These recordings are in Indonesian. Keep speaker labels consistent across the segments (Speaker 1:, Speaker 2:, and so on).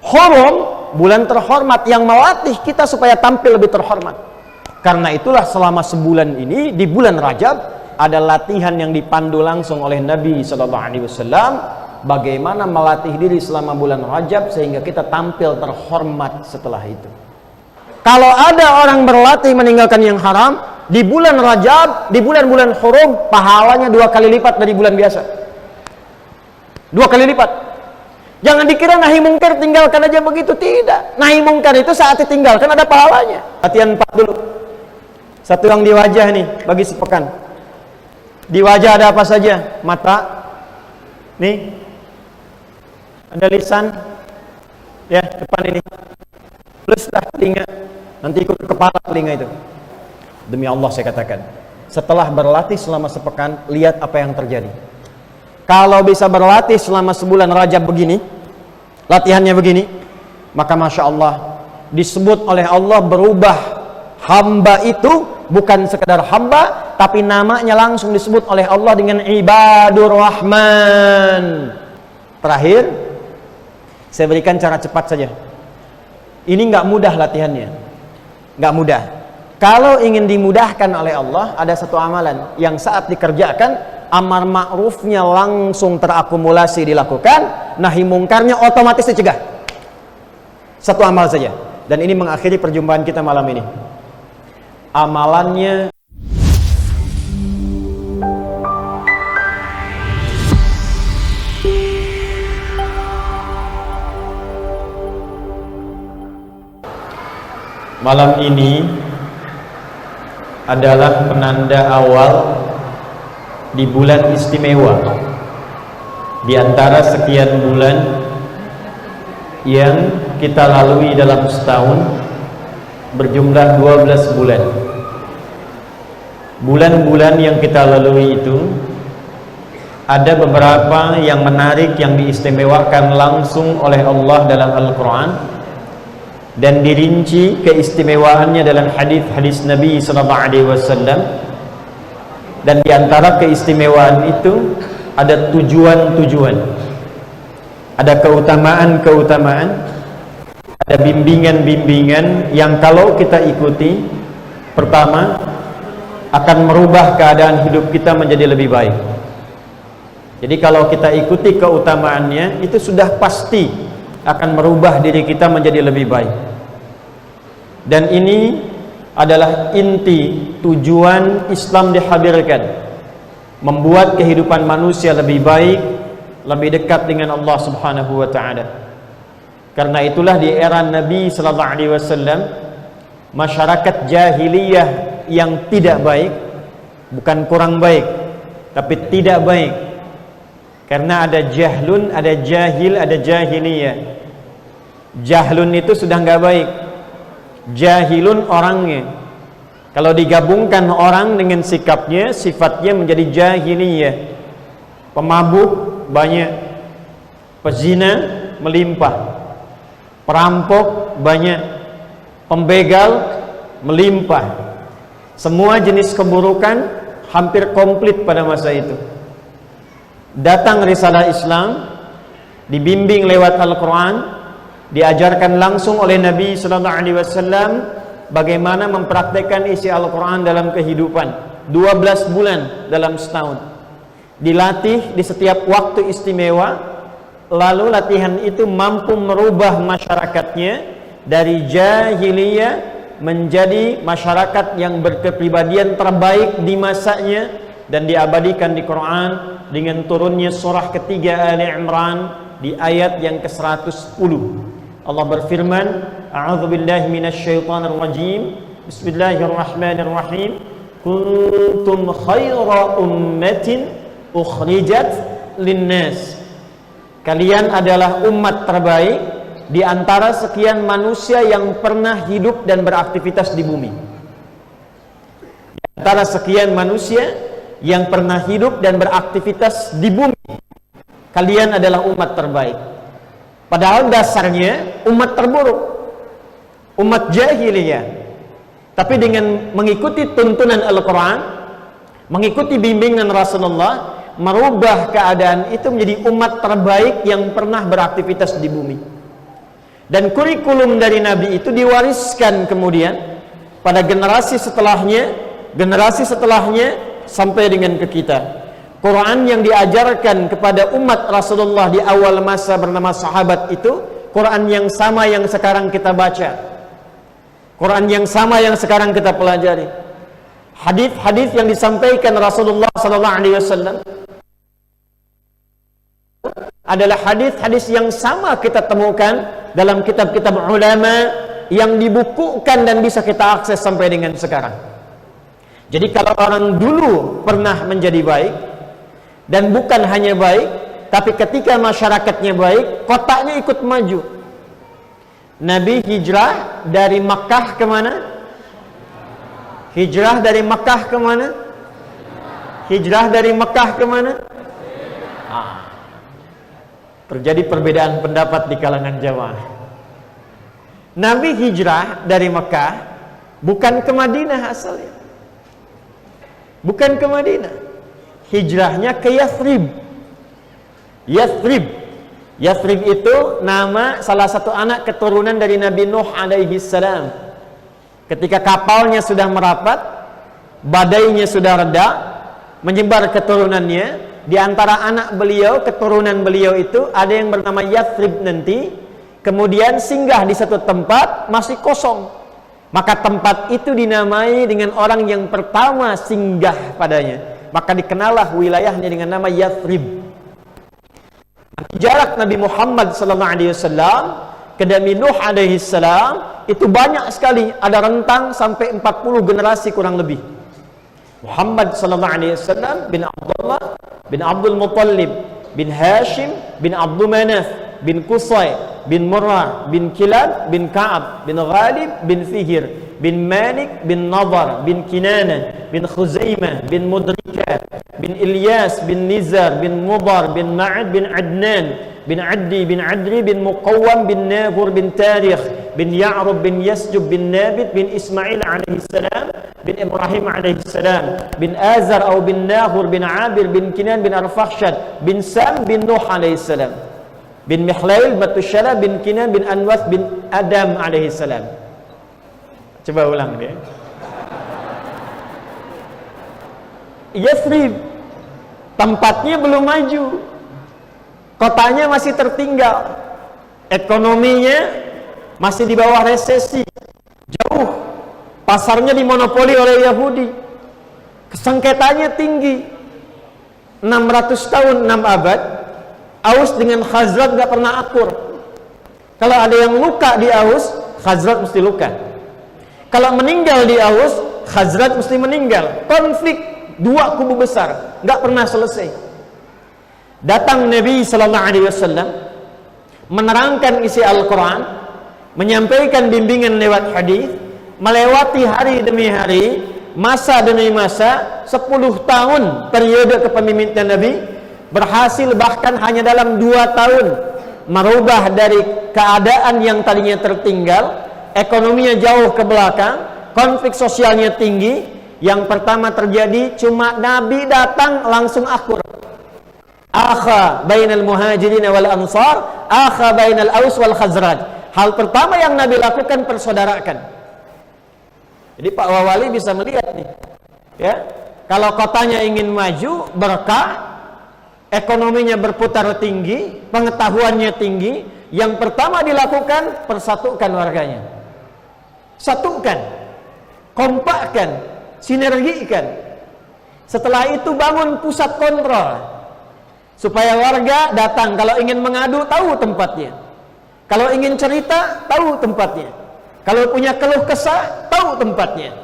Speaker 1: hurum, bulan terhormat yang melatih kita supaya tampil lebih terhormat. Karena itulah selama sebulan ini di bulan Rajab ada latihan yang dipandu langsung oleh Nabi SAW, bagaimana melatih diri selama bulan Rajab sehingga kita tampil terhormat setelah itu. Kalau ada orang berlatih meninggalkan yang haram di bulan Rajab, di bulan-bulan hurum, pahalanya 2 kali lipat dari bulan biasa. 2 kali lipat. Jangan dikira nahi mungkar tinggalkan aja begitu, tidak. Nahi mungkar itu saat ditinggalkan ada pahalanya. Latihan 4 dulu. Satu yang di wajah nih, bagi sepekan. Di wajah ada apa saja? Mata, nih, ada lisan, ya depan ini. Pluslah telinga, nanti ikut ke kepala telinga itu. Demi Allah saya katakan, setelah berlatih selama sepekan, lihat apa yang terjadi. Kalau bisa berlatih selama sebulan Rajab begini, latihannya begini, maka Masya Allah, disebut oleh Allah berubah hamba itu bukan sekedar hamba, tapi namanya langsung disebut oleh Allah dengan Ibadur Rahman. Terakhir, saya berikan cara cepat saja. Ini nggak mudah latihannya, nggak mudah. Kalau ingin dimudahkan oleh Allah, ada satu amalan yang saat dikerjakan, amar ma'rufnya langsung terakumulasi dilakukan, nahi mungkarnya otomatis dicegah. Satu amal saja. Dan ini mengakhiri perjumpaan kita malam ini. Amalannya malam ini adalah penanda awal di bulan istimewa di antara sekian bulan yang kita lalui dalam setahun, berjumlah 12 bulan. Bulan-bulan yang kita lalui itu ada beberapa yang menarik yang diistimewakan langsung oleh Allah dalam Al-Quran dan dirinci keistimewaannya dalam hadis-hadis Nabi SAW. Dan diantara keistimewaan itu ada tujuan-tujuan, ada keutamaan-keutamaan, ada bimbingan-bimbingan yang kalau kita ikuti, pertama akan merubah keadaan hidup kita menjadi lebih baik. Jadi kalau kita ikuti keutamaannya, itu sudah pasti akan merubah diri kita menjadi lebih baik. Dan ini adalah inti tujuan Islam dihadirkan, membuat kehidupan manusia lebih baik, lebih dekat dengan Allah Subhanahu wa taala. Karena itulah di era Nabi sallallahu alaihi wasallam, masyarakat jahiliyah yang tidak baik, bukan kurang baik, tapi tidak baik. Karena ada jahlun, ada jahil, ada jahiliyah. Jahlun itu sudah nggak baik. Jahilun orangnya, kalau digabungkan orang dengan sikapnya, sifatnya menjadi jahiliyah. Pemabuk banyak, pezina melimpah, perampok banyak, pembegal melimpah. Semua jenis keburukan hampir komplit pada masa itu. Datang risalah Islam, dibimbing lewat Al-Quran, diajarkan langsung oleh Nabi SAW bagaimana mempraktekkan isi Al-Quran dalam kehidupan. 12 bulan dalam setahun, dilatih di setiap waktu istimewa. Lalu latihan itu mampu merubah masyarakatnya dari jahiliyah menjadi masyarakat yang berkepribadian terbaik di masanya, dan diabadikan di Quran dengan turunnya surah ketiga Ali Imran di ayat yang ke-110. Allah berfirman, a'udzubillahi minasyaitonir rajim, bismillahirrahmanirrahim, kuntum khaira ummatin ukhrijat linnas. Kalian adalah umat terbaik di antara sekian manusia yang pernah hidup dan beraktivitas di bumi. Di antara sekian manusia yang pernah hidup dan beraktivitas di bumi, kalian adalah umat terbaik. Padahal dasarnya umat terburuk, umat jahiliyah. Tapi dengan mengikuti tuntunan Al-Quran, mengikuti bimbingan Rasulullah, merubah keadaan itu menjadi umat terbaik yang pernah beraktivitas di bumi. Dan kurikulum dari Nabi itu diwariskan kemudian pada generasi setelahnya sampai dengan ke kita. Quran yang diajarkan kepada umat Rasulullah di awal masa bernama sahabat itu Quran yang sama yang sekarang kita baca, Quran yang sama yang sekarang kita pelajari. Hadis-hadis yang disampaikan Rasulullah SAW adalah hadis-hadis yang sama kita temukan dalam kitab-kitab ulama yang dibukukan dan bisa kita akses sampai dengan sekarang. Jadi kalau orang dulu pernah menjadi baik, dan bukan hanya baik, tapi ketika masyarakatnya baik, kotanya ikut maju. Nabi hijrah dari Makkah kemana? Hijrah dari Makkah kemana? Hijrah dari Makkah kemana? Terjadi perbedaan pendapat di kalangan jamaah. Nabi hijrah dari Mekah bukan ke Madinah asalnya. Bukan ke Madinah. Hijrahnya ke Yathrib. Yathrib itu nama salah satu anak keturunan dari Nabi Nuh alaihi salam. Ketika kapalnya sudah merapat, badainya sudah reda, menyebar keturunannya. Di antara anak beliau, keturunan beliau itu ada yang bernama Yathrib nanti, kemudian singgah di satu tempat masih kosong. Maka tempat itu dinamai dengan orang yang pertama singgah padanya. Maka dikenallah wilayahnya dengan nama Yathrib. Jarak Nabi Muhammad SAW ke Nabi Nuh alaihi salam itu banyak sekali, ada rentang sampai 40 generasi kurang lebih. Muhammad SAW bin Abdullah bin Abdul Muttalib bin Hashim bin Abdul Manaf bin Qusay bin Murrah bin Kilab bin Ka'ab bin Ghalib bin Fihr bin Malik bin Nadar bin Kinana bin Khuzaimah bin Mudrika bin Ilyas bin Nizar bin Mudar bin Ma'ad bin Adnan bin Addi bin Adri bin Muqawwam bin Nabur bin Tarikh bin Ya'rub bin Yasjub bin Nabit bin Ismail alaihi salam bin Ibrahim alaihi salam bin Azar atau bin Nahur bin Abir bin Kinan bin Arfakhshad bin Sam bin Nuh alaihi salam bin Mihlail Batushala bin Kinan bin Anwath bin Adam alaihi salam. Coba ulang dia. Yathrib tempatnya belum maju, kotanya masih tertinggal, ekonominya masih di bawah resesi, jauh, pasarnya dimonopoli oleh Yahudi, kesengketanya tinggi, 600 tahun, 6 abad, Aus dengan Khazraj gak pernah akur. Kalau ada yang luka di Aus, Khazraj mesti luka. Kalau meninggal di Aus, Khazraj mesti meninggal. Konflik dua kubu besar, gak pernah selesai. Datang Nabi SAW menerangkan isi Al-Quran, menyampaikan bimbingan lewat hadis, melewati hari demi hari, masa demi masa, 10 tahun periode kepemimpinan Nabi, berhasil bahkan hanya dalam 2 tahun merubah dari keadaan yang tadinya tertinggal, ekonominya jauh ke belakang, konflik sosialnya tinggi. Yang pertama terjadi cuma Nabi datang langsung akur. Akha bainal muhajirin wal ansar, akha bainal aus wal khazraj. Hal pertama yang Nabi lakukan persaudarakan. Jadi Pak Wawali bisa melihat nih, ya, kalau kotanya ingin maju, berkah, ekonominya berputar tinggi, pengetahuannya tinggi, yang pertama dilakukan persatukan warganya, satukan, kompakkan, sinergikan. Setelah itu bangun pusat kontrol supaya warga datang, kalau ingin mengadu tahu tempatnya, kalau ingin cerita tahu tempatnya, kalau punya keluh kesah tahu tempatnya,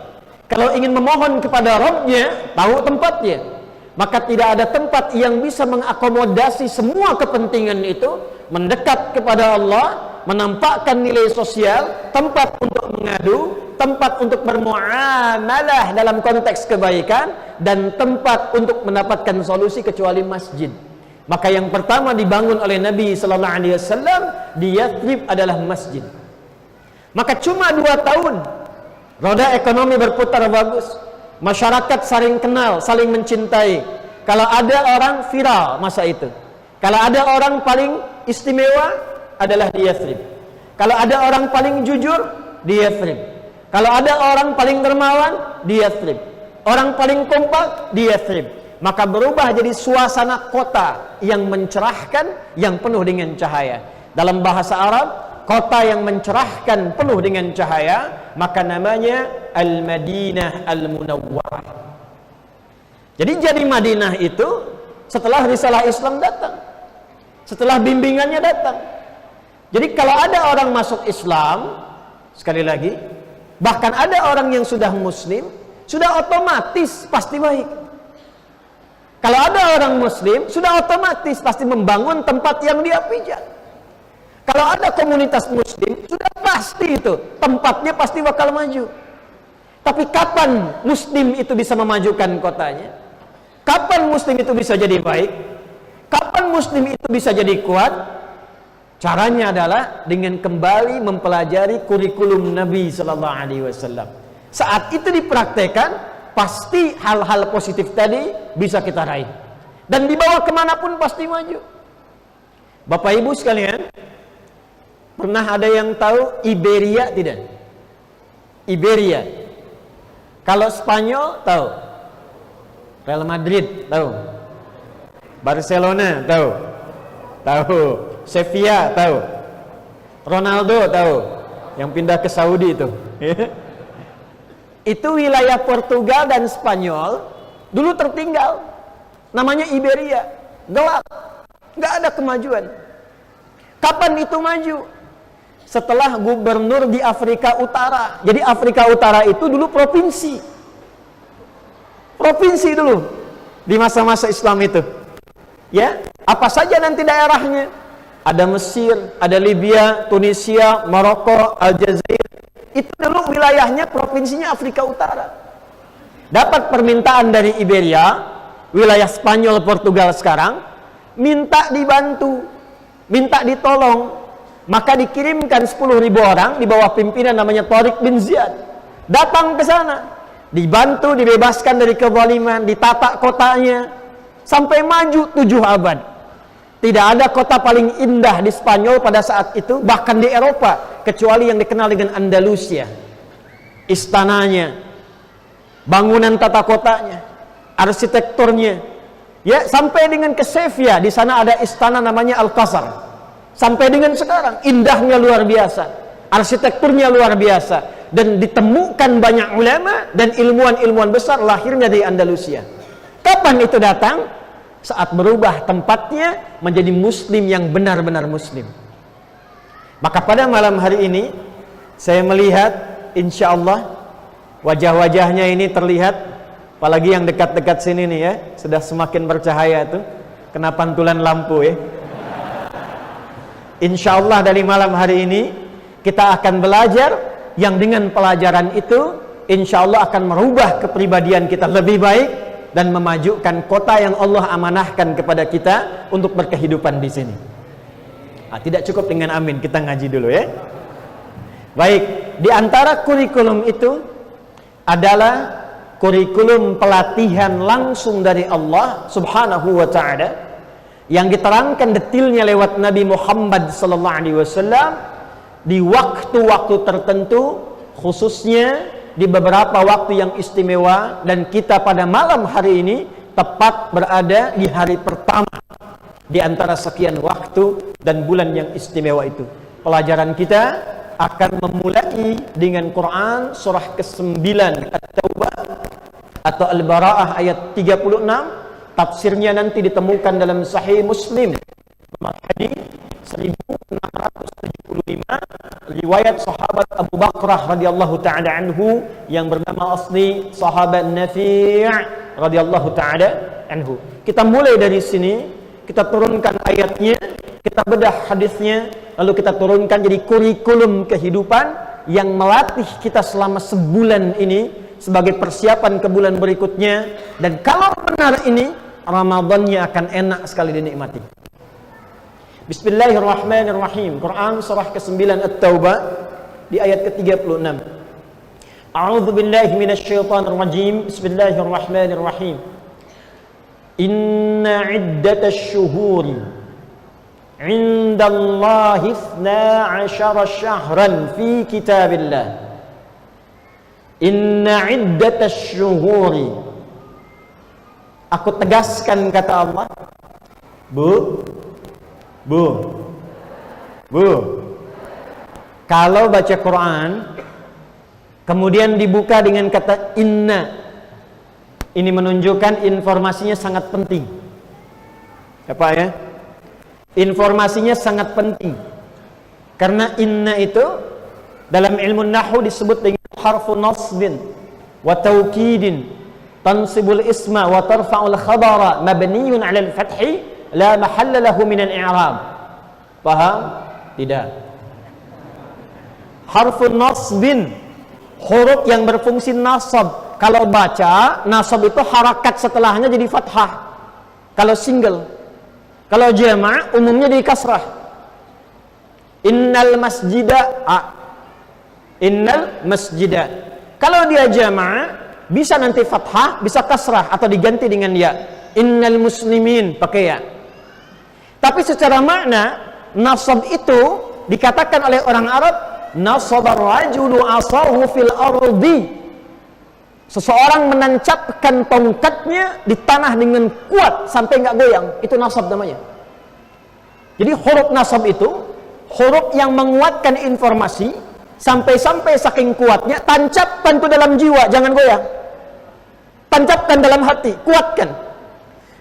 Speaker 1: kalau ingin memohon kepada Rabbnya tahu tempatnya. Maka tidak ada tempat yang bisa mengakomodasi semua kepentingan itu, mendekat kepada Allah, menampakkan nilai sosial, tempat untuk mengadu, tempat untuk bermuamalah dalam konteks kebaikan, dan tempat untuk mendapatkan solusi kecuali masjid. Maka yang pertama dibangun oleh Nabi sallallahu alaihi wasallam di Yathrib adalah masjid. Maka cuma 2 tahun roda ekonomi berputar bagus, masyarakat saling kenal, saling mencintai. Kalau ada orang viral masa itu, kalau ada orang paling istimewa adalah di Yathrib. Kalau ada orang paling jujur, di Yathrib. Kalau ada orang paling dermawan, di Yathrib. Orang paling kompak, di Yathrib. Maka berubah jadi suasana kota yang mencerahkan, yang penuh dengan cahaya. Dalam bahasa Arab, kota yang mencerahkan penuh dengan cahaya, maka namanya Al-Madinah Al-Munawwarah. Jadi Madinah itu setelah risalah Islam datang, setelah bimbingannya datang. Jadi kalau ada orang masuk Islam, sekali lagi, bahkan ada orang yang sudah Muslim, sudah otomatis pasti baik. Kalau ada orang Muslim, sudah otomatis pasti membangun tempat yang dia pijak. Kalau ada komunitas Muslim, sudah pasti itu tempatnya pasti bakal maju. Tapi kapan Muslim itu bisa memajukan kotanya? Kapan Muslim itu bisa jadi baik? Kapan Muslim itu bisa jadi kuat? Caranya adalah dengan kembali mempelajari kurikulum Nabi Sallallahu Alaihi Wasallam. Saat itu dipraktekkan, pasti hal-hal positif tadi bisa kita raih. Dan dibawa kemanapun pasti maju. Bapak Ibu sekalian, pernah ada yang tahu Iberia tidak? Iberia. Kalau Spanyol tahu? Real Madrid tahu? Barcelona tahu? Tahu. Sevilla tahu? Ronaldo tahu? Yang pindah ke Saudi itu. Itu wilayah Portugal dan Spanyol dulu tertinggal. Namanya Iberia. Gelap. Nggak ada kemajuan. Kapan itu maju? Setelah gubernur di Afrika Utara. Jadi Afrika Utara itu dulu provinsi. Provinsi dulu di masa-masa Islam itu. Ya, apa saja nanti daerahnya? Ada Mesir, ada Libya, Tunisia, Maroko, Aljazair. Itu dulu wilayahnya, provinsinya Afrika Utara. Dapat permintaan dari Iberia, wilayah Spanyol, Portugal sekarang, minta dibantu, minta ditolong. Maka dikirimkan 10.000 orang di bawah pimpinan namanya Tariq bin Ziyad. Datang ke sana, dibantu, dibebaskan dari kezaliman, ditata kotanya, sampai maju 7 abad. Tidak ada kota paling indah di Spanyol pada saat itu, bahkan di Eropa, kecuali yang dikenal dengan Andalusia. Istananya, bangunan tata kotanya, arsitekturnya, ya, sampai dengan ke Sevilla, di sana ada istana namanya Alcázar. Sampai dengan sekarang, indahnya luar biasa, arsitekturnya luar biasa, dan ditemukan banyak ulama dan ilmuwan-ilmuwan besar lahirnya di Andalusia. Kapan itu datang? Saat berubah tempatnya menjadi Muslim yang benar-benar Muslim. Maka pada malam hari ini saya melihat, insya Allah wajah-wajahnya ini terlihat, apalagi yang dekat-dekat sini nih ya, sudah semakin bercahaya tuh, kena pantulan lampu ya. Insya Allah dari malam hari ini kita akan belajar yang dengan pelajaran itu insya Allah akan merubah kepribadian kita lebih baik dan memajukan kota yang Allah amanahkan kepada kita untuk berkehidupan di sini. Tidak cukup dengan amin, kita ngaji dulu ya. Baik, di antara kurikulum itu adalah kurikulum pelatihan langsung dari Allah Subhanahu wa taala yang diterangkan detailnya lewat Nabi Muhammad sallallahu alaihi wasallam di waktu-waktu tertentu, khususnya di beberapa waktu yang istimewa, dan kita pada malam hari ini tepat berada di hari pertama di antara sekian waktu dan bulan yang istimewa itu. Pelajaran kita akan memulai dengan Quran surah ke-9 At-Taubah atau Al-Bara'ah ayat 36. Tafsirnya nanti ditemukan dalam Sahih Muslim nomor hadis 1675, riwayat sahabat Abu Bakrah radhiyallahu taala anhu yang bernama asli sahabat Nafi' radhiyallahu taala anhu. Kita mulai dari sini, kita turunkan ayatnya, kita bedah hadisnya, lalu kita turunkan jadi kurikulum kehidupan yang melatih kita selama sebulan ini sebagai persiapan ke bulan berikutnya. Dan kalau benar ini, Ramadannya akan enak sekali dinikmati. Bismillahirrahmanirrahim. Quran surah ke-9 At-Taubah di ayat ke-36. A'udzu billahi minasyaitonir rajim. Bismillahirrahmanirrahim. Inna iddatash shuhuri Indallahi 12 syahran fi kitabillah. Inna iddatash syuhuri. Aku tegaskan kata Allah. Bu. Kalau baca Quran kemudian dibuka dengan kata inna, ini menunjukkan informasinya sangat penting. Apa ya? Informasinya sangat penting. Karena inna itu dalam ilmu nahwu disebut dengan harfu nasbin wa taukidin, tansibul isma wa tarfa'ul khabara mabniyun 'alal fathi la mahalla lahu min al-i'rab. Paham? Tidak. Harfu nasbin, huruf yang berfungsi nasab. Kalau baca, nasab itu harakat setelahnya jadi fathah. Kalau single. Kalau jama' umumnya di kasrah. Innal masjida. Innal masjida. Kalau dia jama' bisa nanti fathah, bisa kasrah atau diganti dengan ya. Innal muslimin pakai ya. Tapi secara makna nasab itu dikatakan oleh orang Arab, nasabar rajulu asahu fil ardi. Seseorang menancapkan tongkatnya di tanah dengan kuat sampai nggak goyang, itu nasab namanya. Jadi huruf nasab itu huruf yang menguatkan informasi sampai-sampai saking kuatnya, tancapkan itu dalam jiwa, jangan goyang. Tancapkan dalam hati, kuatkan.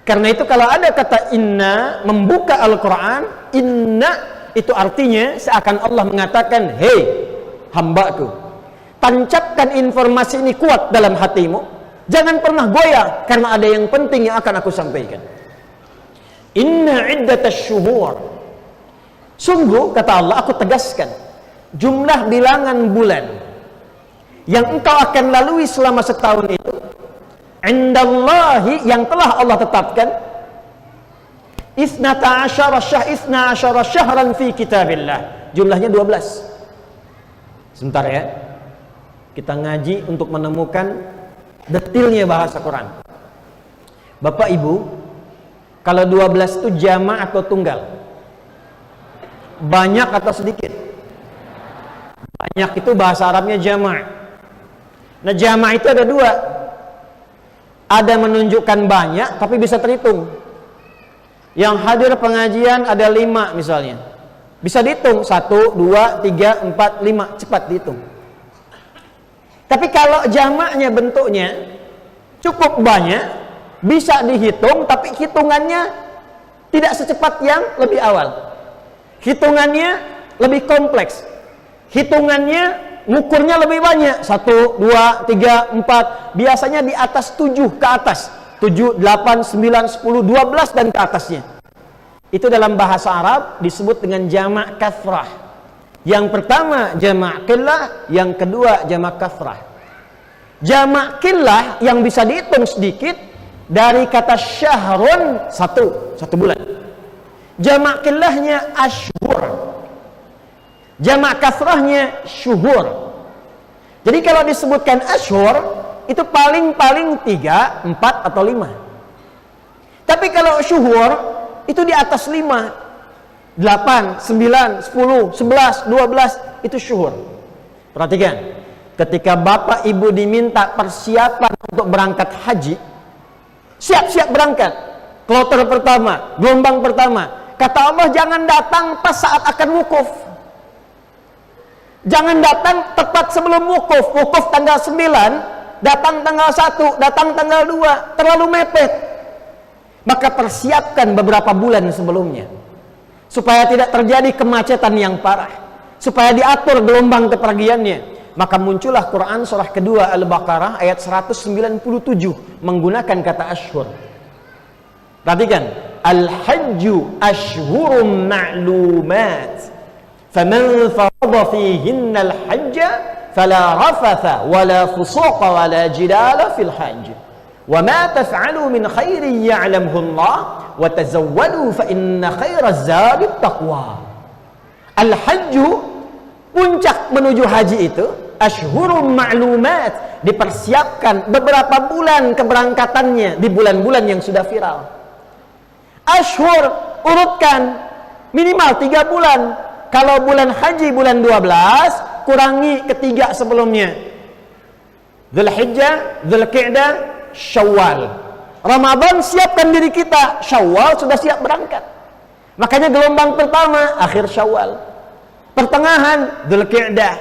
Speaker 1: Karena itu kalau ada kata inna membuka Al-Quran, inna itu artinya seakan Allah mengatakan, hei hambaku, tancapkan informasi ini kuat dalam hatimu, jangan pernah goyah, karena ada yang penting yang akan aku sampaikan. Inna iddatash syuhur, sungguh kata Allah, aku tegaskan jumlah bilangan bulan yang engkau akan lalui selama setahun itu, indallahi, yang telah Allah tetapkan, 12 syahran fi kitabillah, jumlahnya 12. Sebentar ya, kita ngaji untuk menemukan detailnya bahasa Quran. Bapak Ibu, kalau 12 itu jama' atau tunggal? Banyak atau sedikit? Banyak itu bahasa Arabnya jama'. Nah, jama' itu ada dua. Ada menunjukkan banyak tapi bisa terhitung. Yang hadir pengajian ada 5 misalnya, bisa dihitung 1, 2, 3, 4, 5, cepat dihitung. Tapi kalau jamaknya bentuknya cukup banyak, bisa dihitung tapi hitungannya tidak secepat yang lebih awal. Hitungannya lebih kompleks, hitungannya ngukurnya lebih banyak, 1, 2, 3, 4, biasanya di atas 7 ke atas, 7, 8, 9, 10, 12 dan ke atasnya. Itu dalam bahasa Arab disebut dengan jamak kathrah. Yang pertama jamak qillah, yang kedua jamak kathrah. Jamak qillah yang bisa dihitung sedikit dari kata syahrun, satu bulan. Jamak qillahnya ashhur. Jamak kathrahnya syuhur. Jadi kalau disebutkan ashhur itu paling 3, 4 atau 5. Tapi kalau syuhur itu di atas 5, 8, 9, 10, 11, 12 itu syuhur. Perhatikan, ketika bapak ibu diminta persiapan untuk berangkat haji, siap-siap berangkat, kloter pertama, gelombang pertama, kata Allah jangan datang pas saat akan wukuf. Jangan datang tepat sebelum wukuf. Wukuf tanggal 9, datang tanggal 1, datang tanggal 2, terlalu mepet. Maka persiapkan beberapa bulan sebelumnya, supaya tidak terjadi kemacetan yang parah, supaya diatur gelombang kepergiannya. Maka muncullah Quran surah kedua Al-Baqarah ayat 197 menggunakan kata ashhur. Perhatikan, al-hajju ashhurum ma'lumat, faman farada fihinna al-hajja fala rafatha wala fusuqa wala jidala fil hajj. Wa ma taf'alu min khairin ya'lamhu Allah wa tazawwadu fa inna khairaz zadi taqwa. Al-hajju, puncak menuju haji itu ashhurum ma'lumat, dipersiapkan beberapa bulan keberangkatannya di bulan-bulan yang sudah viral. Ashhur urutkan Minimal 3 bulan. Kalau bulan haji bulan 12, kurangi ketiga sebelumnya. Dzulhijjah, Dzulqa'dah, Syawal. Ramadan siapkan diri kita, Syawal sudah siap berangkat. Makanya gelombang pertama akhir Syawal. Pertengahan Dzulqa'dah.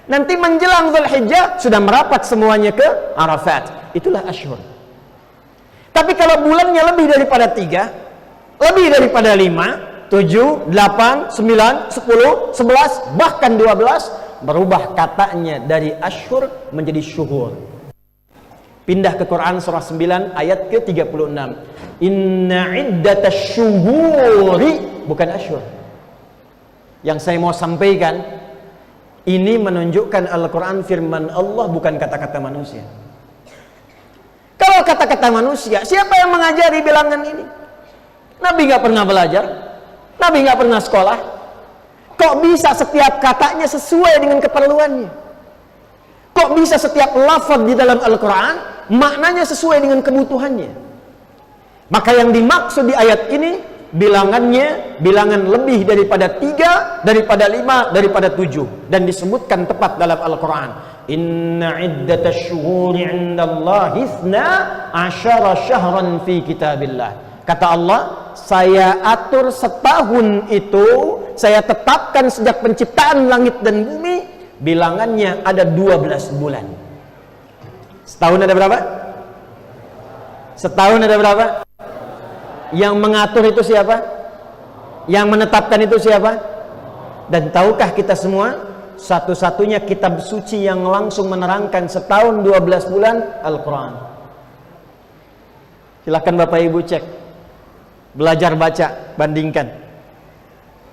Speaker 1: Nanti menjelang Dzulhijjah sudah merapat semuanya ke Arafat. Itulah asyhur. Tapi kalau bulannya lebih daripada 3, lebih daripada 5, 7, 8, 9, 10, 11, bahkan 12, berubah katanya dari asyhur menjadi syuhur. Pindah ke Quran surah 9 ayat ke-36. Inna iddatash syuhuri, bukan asyhur. Yang saya mau sampaikan, ini menunjukkan Al-Quran firman Allah, bukan kata-kata manusia. Kalau kata-kata manusia, siapa yang mengajari bilangan ini? Nabi nggak pernah belajar, Nabi nggak pernah sekolah. Kok bisa setiap katanya sesuai dengan keperluannya? Kok bisa setiap lafaz di dalam Al-Quran maknanya sesuai dengan kebutuhannya? Maka yang dimaksud di ayat ini, bilangannya bilangan lebih daripada 3, daripada 5, daripada 7, dan disebutkan tepat dalam Al-Quran. Inna iddatash syuhuri 'indallahi 12 syahran fi kitabillah. Kata Allah, saya atur setahun itu, saya tetapkan sejak penciptaan langit dan bumi, bilangannya ada 12 bulan. Setahun ada berapa? Setahun ada berapa? Yang mengatur itu siapa? Yang menetapkan itu siapa? Dan tahukah kita semua, satu-satunya kitab suci yang langsung menerangkan setahun 12 bulan, Al-Quran. Silakan Bapak Ibu cek, belajar baca, bandingkan.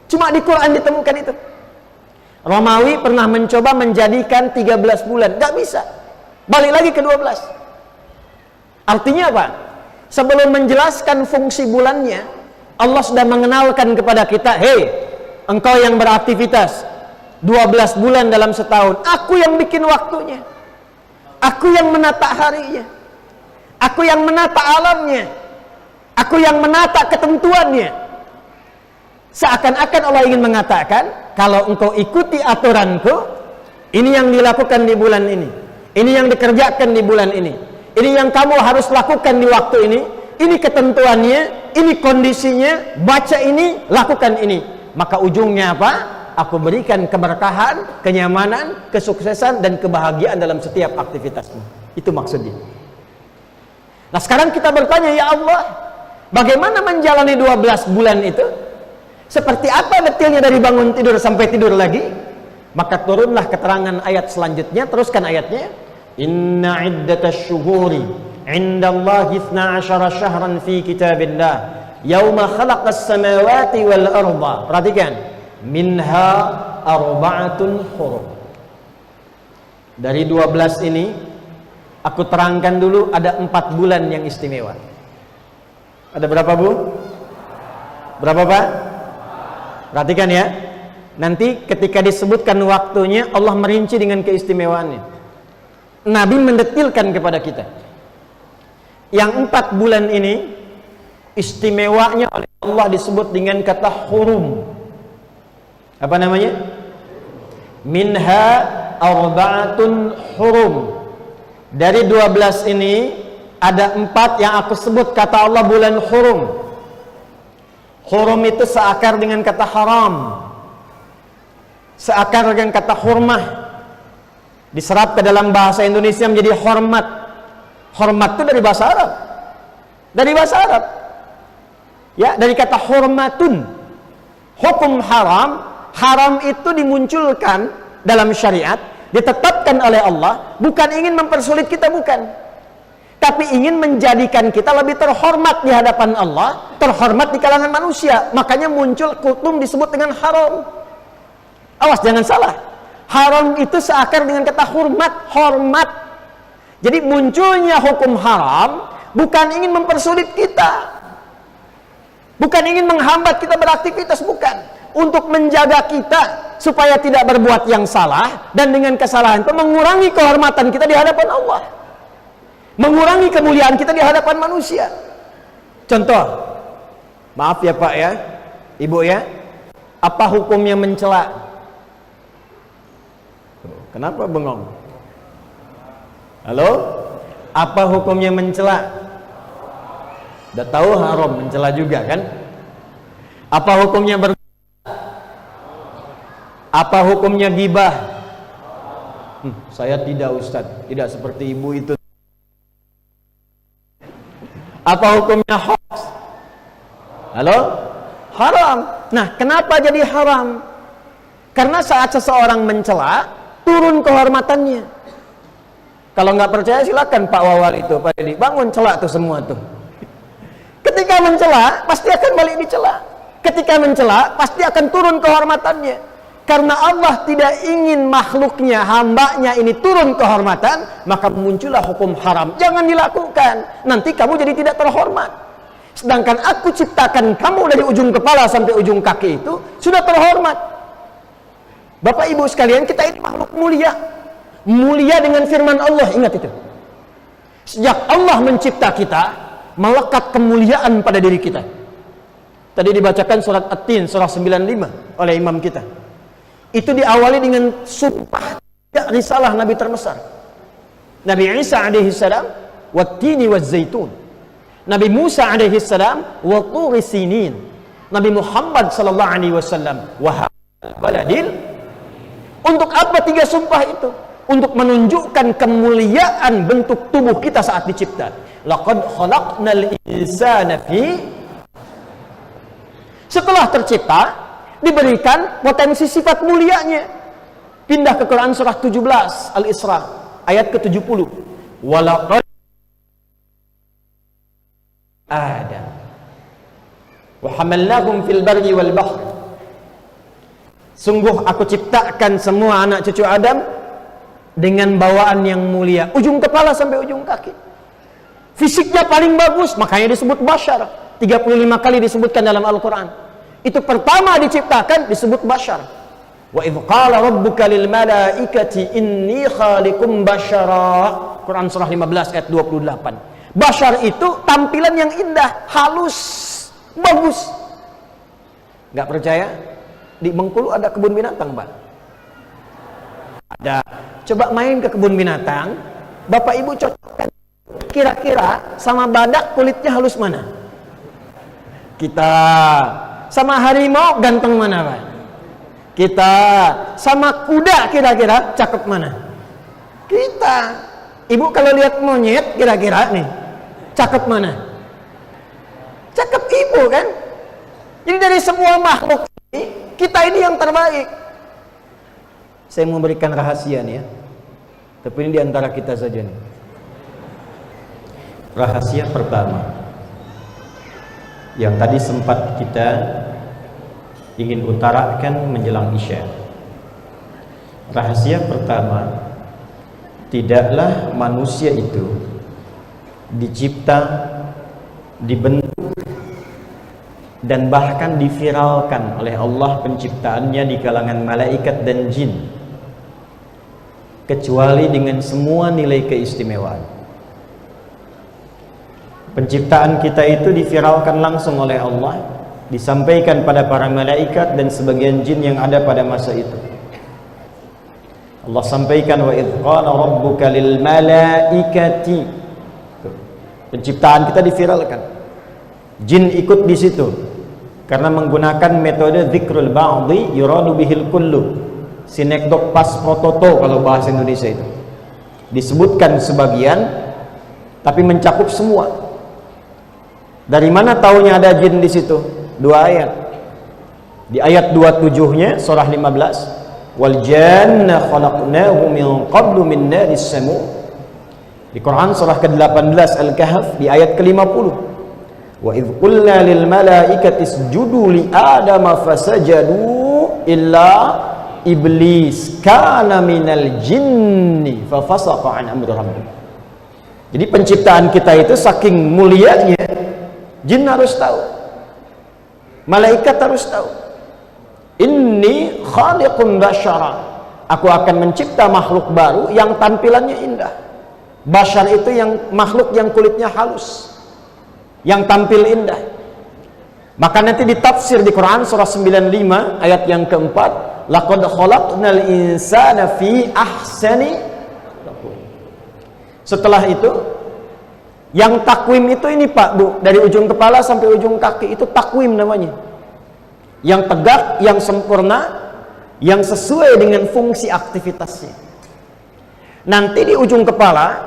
Speaker 1: Cuma di Quran ditemukan itu. Romawi pernah mencoba menjadikan 13 bulan, gak bisa. Balik lagi ke 12. Artinya apa? Sebelum menjelaskan fungsi bulannya, Allah sudah mengenalkan kepada kita, hei, engkau yang beraktivitas 12 bulan dalam setahun, aku yang bikin waktunya, aku yang menata harinya, aku yang menata alamnya, aku yang menata ketentuannya. Seakan-akan Allah ingin mengatakan, kalau engkau ikuti aturanku, ini yang dilakukan di bulan ini yang dikerjakan di bulan ini yang kamu harus lakukan di waktu ini ketentuannya, ini kondisinya, baca ini, lakukan ini. Maka ujungnya apa? Aku berikan keberkahan, kenyamanan, kesuksesan, dan kebahagiaan dalam setiap aktivitasmu. Itu maksudnya. Nah sekarang kita bertanya, ya Allah, bagaimana menjalani 12 bulan itu? Seperti apa detailnya dari bangun tidur sampai tidur lagi? Maka turunlah keterangan ayat selanjutnya. Teruskan ayatnya. Inna iddatash syuhuri 'indallahi 12 syahran fi kitabillah yauma khalaqas samawati wal arda. Perhatikan. Minha arba'atun hurum. Dari 12 ini aku terangkan dulu ada 4 bulan yang istimewa. Ada berapa, Bu? Berapa, Pak? Perhatikan ya. Nanti ketika disebutkan waktunya, Allah merinci dengan keistimewaannya. Nabi mendetilkan kepada kita. Yang 4 bulan ini istimewanya oleh Allah disebut dengan kata hurum. Apa namanya? Minha arba'atun hurum. Dari 12 ini ada 4 yang aku sebut kata Allah bulan hurum. Hurum itu seakar dengan kata haram, seakar dengan kata hurmah, diserap ke dalam bahasa Indonesia menjadi hormat. Hormat itu dari bahasa Arab, dari bahasa Arab ya, dari kata hormatun. Hukum haram, haram itu dimunculkan dalam syariat, ditetapkan oleh Allah, bukan ingin mempersulit kita, bukan, tapi ingin menjadikan kita lebih terhormat di hadapan Allah, terhormat di kalangan manusia. Makanya muncul hukum disebut dengan haram. Awas jangan salah, haram itu seakar dengan kata hormat, hormat. Jadi munculnya hukum haram bukan ingin mempersulit kita, bukan ingin menghambat kita beraktivitas, bukan, untuk menjaga kita supaya tidak berbuat yang salah, dan dengan kesalahan itu mengurangi kehormatan kita di hadapan Allah, mengurangi kemuliaan kita di hadapan manusia. Contoh, maaf ya Pak ya, Ibu ya, Apa hukumnya mencela? Kenapa bengong? Halo? Apa hukumnya mencela? Udah tahu haram mencela juga kan? Apa hukumnya apa hukumnya ghibah? Saya tidak, Ustadz, tidak seperti ibu itu. Apa hukumnya hoax? Halo? Haram. Nah, kenapa jadi haram? Karena saat seseorang mencela, turun kehormatannya. Kalau nggak percaya silakan Pak Wawal itu, Pak Dedi, bangun cela tuh semua tuh. Ketika mencela, pasti akan balik dicela. Ketika mencela, pasti akan turun kehormatannya. Karena Allah tidak ingin makhluknya, hambanya ini turun kehormatan, maka muncullah hukum haram. Jangan dilakukan, nanti kamu jadi tidak terhormat. Sedangkan aku ciptakan kamu dari ujung kepala sampai ujung kaki itu sudah terhormat. Bapak Ibu sekalian, kita ini makhluk mulia. Mulia dengan firman Allah, ingat itu. Sejak Allah mencipta kita, melekat kemuliaan pada diri kita. Tadi dibacakan surat At-Tin, surah 95 oleh imam kita. Itu diawali dengan sumpah risalah Nabi terbesar. Nabi Isa alaihi salam, wat-tini waz-zaitun. Nabi Musa alaihi salam, wa turi sinin. Nabi Muhammad sallallahu alaihi wasallam, wa baladil. Untuk apa tiga sumpah itu? Untuk menunjukkan kemuliaan bentuk tubuh kita saat dicipta. Laqad khalaqnal insana fi. Setelah tercipta, diberikan potensi sifat mulianya. Pindah ke Quran surah 17 Al-Isra ayat ke-70. Walaqad Adam wa hamalnahum fil barri wal bahr. Sungguh aku ciptakan semua anak cucu Adam dengan bawaan yang mulia, ujung kepala sampai ujung kaki. Fisiknya paling bagus, makanya disebut bashar. 35 kali disebutkan dalam Al-Quran. Itu pertama diciptakan disebut bashar. Wa idh qala rabbuka lil malaikati inni khaliqum bashara. Quran surah 15 ayat 28. Bashar itu tampilan yang indah, halus, bagus. Nggak percaya? Di Bengkulu ada kebun binatang, Pak. Ada. Coba main ke kebun binatang, Bapak Ibu cocokkan kira-kira sama badak kulitnya halus mana? Kita. Sama harimau ganteng mana, Pak? Kita. Sama kuda kira-kira cakep mana? Kita. Ibu kalau lihat monyet kira-kira nih, cakep mana? Cakep ibu kan? Jadi dari semua makhluk ini, kita ini yang terbaik. Saya mau berikan rahasia nih ya. Tapi ini diantara kita saja nih. Rahasia pertama yang tadi sempat kita ingin utarakan menjelang Isya. Rahasia pertama, tidaklah manusia itu dicipta, dibentuk dan bahkan diviralkan oleh Allah penciptaannya di kalangan malaikat dan jin kecuali dengan semua nilai keistimewaan. Penciptaan kita itu diviralkan langsung oleh Allah, disampaikan pada para malaikat dan sebagian jin yang ada pada masa itu. Allah sampaikan, wa idh qala rabbuka lil malaikati. Penciptaan kita diviralkan. Jin ikut di situ karena menggunakan metode dzikrul ba'dhi yuradu bihil kullu. Sinekdok pas prototo kalau bahasa Indonesia itu. Disebutkan sebagian tapi mencakup semua. Dari mana taunya ada jin di situ? Dua ayat. Di ayat 27-nya surah 15, wal janna khalaqnahu min qablu min naris samu. Di Quran surah ke-18 Al-Kahf di ayat ke-50. Wa idh qulna lil malaikati isjudu li adama fasajadu illa iblis kana minal jinni fa fasaqa an amri rabbih. Jadi penciptaan kita itu saking mulianya, jin harus tahu, malaikat harus tahu. Inni khaliqun basyara, aku akan mencipta makhluk baru yang tampilannya indah. Basyar itu yang makhluk yang kulitnya halus, yang tampil indah. Maka nanti ditafsir di Quran surah 95 ayat yang keempat, laqad khalaqnal insana fi ahsani taqwim. Setelah itu, yang takwim itu ini Pak Bu, dari ujung kepala sampai ujung kaki itu takwim namanya. Yang tegak, yang sempurna, yang sesuai dengan fungsi aktivitasnya. Nanti di ujung kepala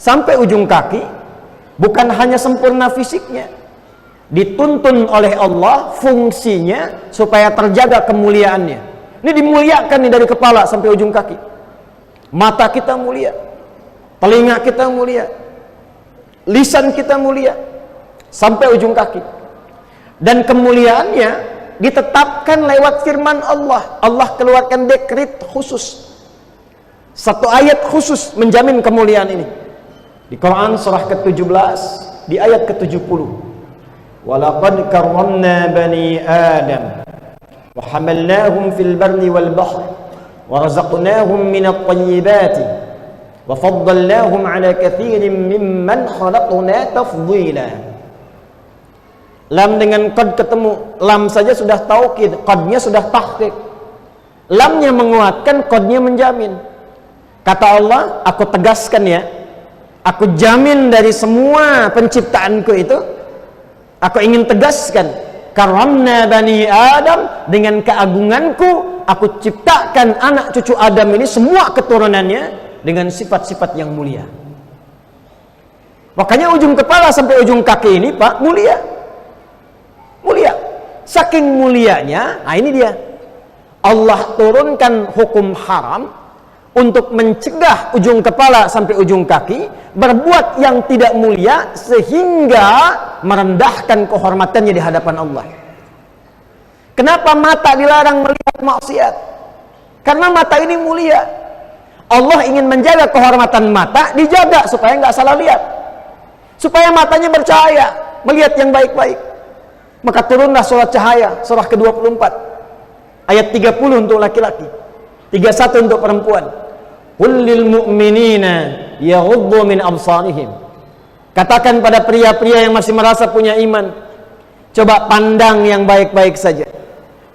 Speaker 1: sampai ujung kaki bukan hanya sempurna fisiknya, dituntun oleh Allah fungsinya supaya terjaga kemuliaannya. Ini dimuliakan nih dari kepala sampai ujung kaki. Mata kita mulia, telinga kita mulia, lisan kita mulia sampai ujung kaki. Dan kemuliaannya ditetapkan lewat firman Allah. Allah keluarkan dekret khusus, satu ayat khusus menjamin kemuliaan ini di Quran surah ke-17 di ayat ke-70. Walaqad karramna bani Adam wa hamalnahum fil barri wal bahri wa razaqnahum minat thayyibati wa faddalnahum ala katsirin mimman khalaqna tafdhila. Lam dengan qad ketemu, lam saja sudah taukid, qadnya sudah tahqiq. Lamnya menguatkan, qadnya menjamin. Kata Allah, aku tegaskan ya, aku jamin dari semua penciptaanku itu, aku ingin tegaskan, karamna bani Adam, dengan keagunganku aku ciptakan anak cucu Adam ini semua keturunannya dengan sifat-sifat yang mulia. Makanya ujung kepala sampai ujung kaki ini Pak mulia, mulia. Saking mulianya, nah ini dia, Allah turunkan hukum haram untuk mencegah ujung kepala sampai ujung kaki berbuat yang tidak mulia sehingga merendahkan kehormatannya di hadapan Allah. Kenapa mata dilarang melihat maksiat? Karena mata ini mulia. Allah ingin menjaga kehormatan mata, dijaga supaya nggak salah lihat, supaya matanya bercahaya melihat yang baik-baik. Maka turunlah surat cahaya, surah ke-24 ayat 30 untuk laki-laki, 31 untuk perempuan. Qul lil mu'minina yaghuddu min absarihim. Katakan pada pria-pria yang masih merasa punya iman, coba pandang yang baik-baik saja.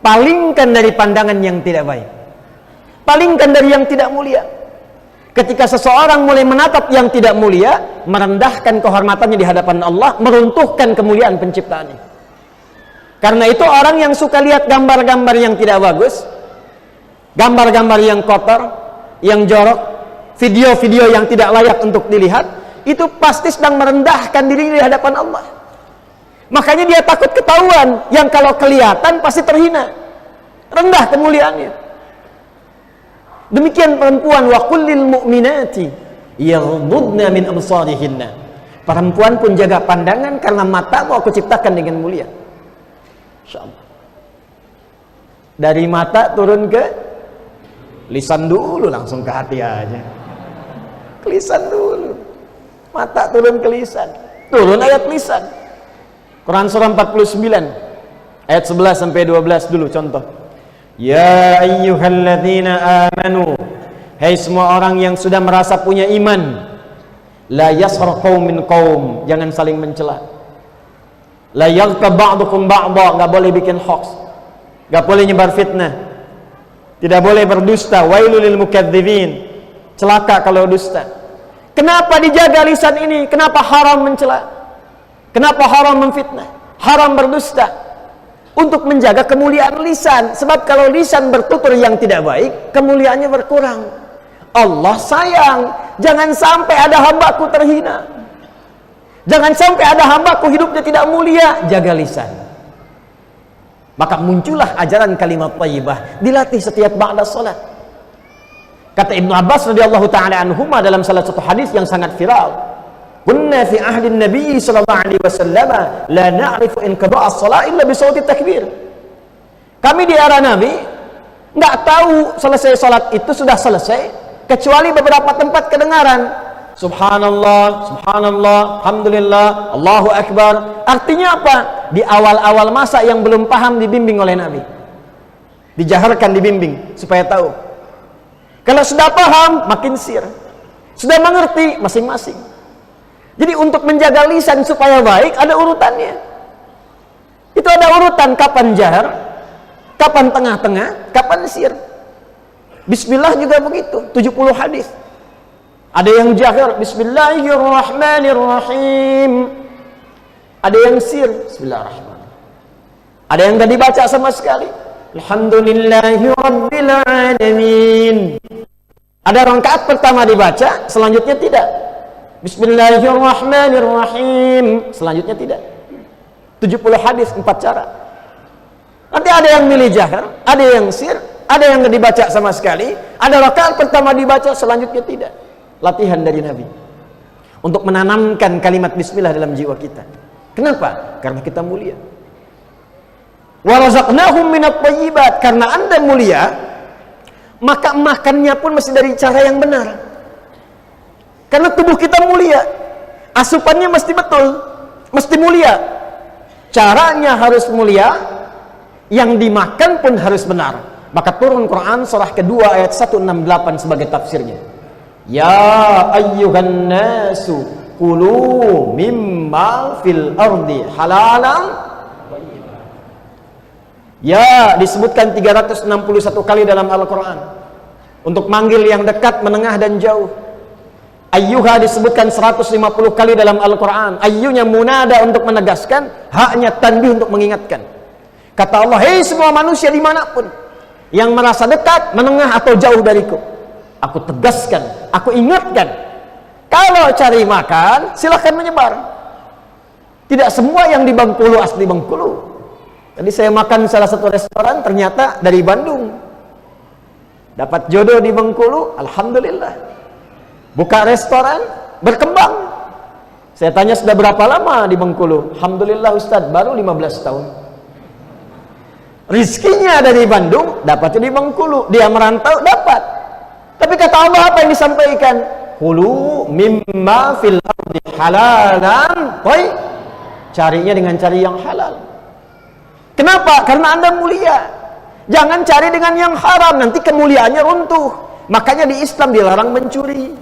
Speaker 1: Palingkan dari pandangan yang tidak baik. Palingkan dari yang tidak mulia. Ketika seseorang mulai menatap yang tidak mulia, merendahkan kehormatannya di hadapan Allah, meruntuhkan kemuliaan penciptaannya. Karena itu orang yang suka lihat gambar-gambar yang tidak bagus, gambar-gambar yang kotor, yang jorok, video-video yang tidak layak untuk dilihat, itu pasti sedang merendahkan diri di hadapan Allah. Makanya dia takut ketahuan, yang kalau kelihatan pasti terhina, rendah kemuliaannya. Demikian perempuan, wa kullil mu'minati yaghdudna min absarihinna. Perempuan pun jaga pandangan karena matamu aku ciptakan dengan mulia. Insyaallah. Dari mata turun ke lisan dulu, langsung ke hati aja. Ke lisan dulu. Mata turun ke lisan. Turun ayat lisan. Quran surah 49 ayat 11 sampai 12 dulu contoh. Ya ayyuhalladzina amanu, hai semua orang yang sudah merasa punya iman, la yaskhar qaumin qaum, jangan saling mencela. La yaghtab ba'dukum ba'dha, enggak boleh bikin hoax, enggak boleh nyebar fitnah, tidak boleh berdusta. Wailul lil mukadzibin, celaka kalau dusta. Kenapa dijaga lisan ini? Kenapa haram mencela? Kenapa haram memfitnah? Haram berdusta? Untuk menjaga kemuliaan lisan. Sebab kalau lisan bertutur yang tidak baik, kemuliaannya berkurang. Allah sayang, jangan sampai ada hambaku terhina, jangan sampai ada hambaku hidupnya tidak mulia. Jaga lisan. Maka muncullah ajaran kalimat thayyibah, dilatih setiap ba'da salat. Kata Ibnu Abbas radhiyallahu taala anhuma dalam salah satu hadis yang sangat viral, kunna fi ahdi Nabi sallallahu alaihi wasallam la na'rifu inqida' as-shalah illa bi sawti takbir. Kami di era Nabi enggak tahu selesai salat itu sudah selesai kecuali beberapa tempat kedengaran subhanallah, subhanallah, alhamdulillah, Allahu akbar. Artinya apa? Di awal-awal masa yang belum paham dibimbing oleh Nabi, dijaharkan, dibimbing supaya tahu. Kalau sudah paham makin sir, sudah mengerti masing-masing. Jadi untuk menjaga lisan supaya baik ada urutannya. Itu Itu ada urutan kapan jahar, kapan tengah-tengah, kapan sir. Bismillah juga begitu, 70 hadis. Ada yang jahar, Bismillahirrahmanirrahim. Ada yang sir, Bismillahirrahmanirrahim. Ada yang gak dibaca sama sekali, Alhamdulillahirabbil alamin. Ada rakaat pertama dibaca, selanjutnya tidak. Bismillahirrahmanirrahim, selanjutnya tidak. 70 hadis, 4 cara. Nanti ada yang milih jahar, ada yang sir, ada yang gak dibaca sama sekali, ada rakaat pertama dibaca, selanjutnya tidak. Latihan dari Nabi untuk menanamkan kalimat bismillah dalam jiwa kita. Kenapa? Karena kita mulia. Wa razaqnahum minat thayyibat, karena Anda mulia, maka makannya pun mesti dari cara yang benar. Karena tubuh kita mulia, asupannya mesti betul, mesti mulia. Caranya harus mulia, yang dimakan pun harus benar. Maka turun Quran surah kedua ayat 168 sebagai tafsirnya. Ya ayyuhan nasu kulu mimma fil ardi halalan. Ya disebutkan 361 kali dalam Al-Quran untuk manggil yang dekat, menengah dan jauh. Ayyuha disebutkan 150 kali dalam Al-Quran. Ayyunya munada untuk menegaskan, haknya tanbih untuk mengingatkan. Kata Allah, hei semua manusia dimanapun yang merasa dekat, menengah atau jauh dariku, aku tegaskan, aku ingatkan, kalau cari makan silahkan menyebar. Tidak semua yang di Bengkulu asli Bengkulu. Tadi saya makan salah satu restoran, ternyata dari Bandung. Dapat jodoh di Bengkulu, alhamdulillah. Buka restoran, berkembang. Saya tanya sudah berapa lama di Bengkulu? Alhamdulillah Ustadz, baru 15 tahun. Rizkinya dari Bandung, dapatnya di Bengkulu. Dia merantau, dapat. Tapi kata Allah apa yang disampaikan? Kulu mimma fil ardi halalan. Carinya dengan cari yang halal. Kenapa? Karena Anda mulia. Jangan cari dengan yang haram, nanti kemuliaannya runtuh. Makanya di Islam dilarang mencuri,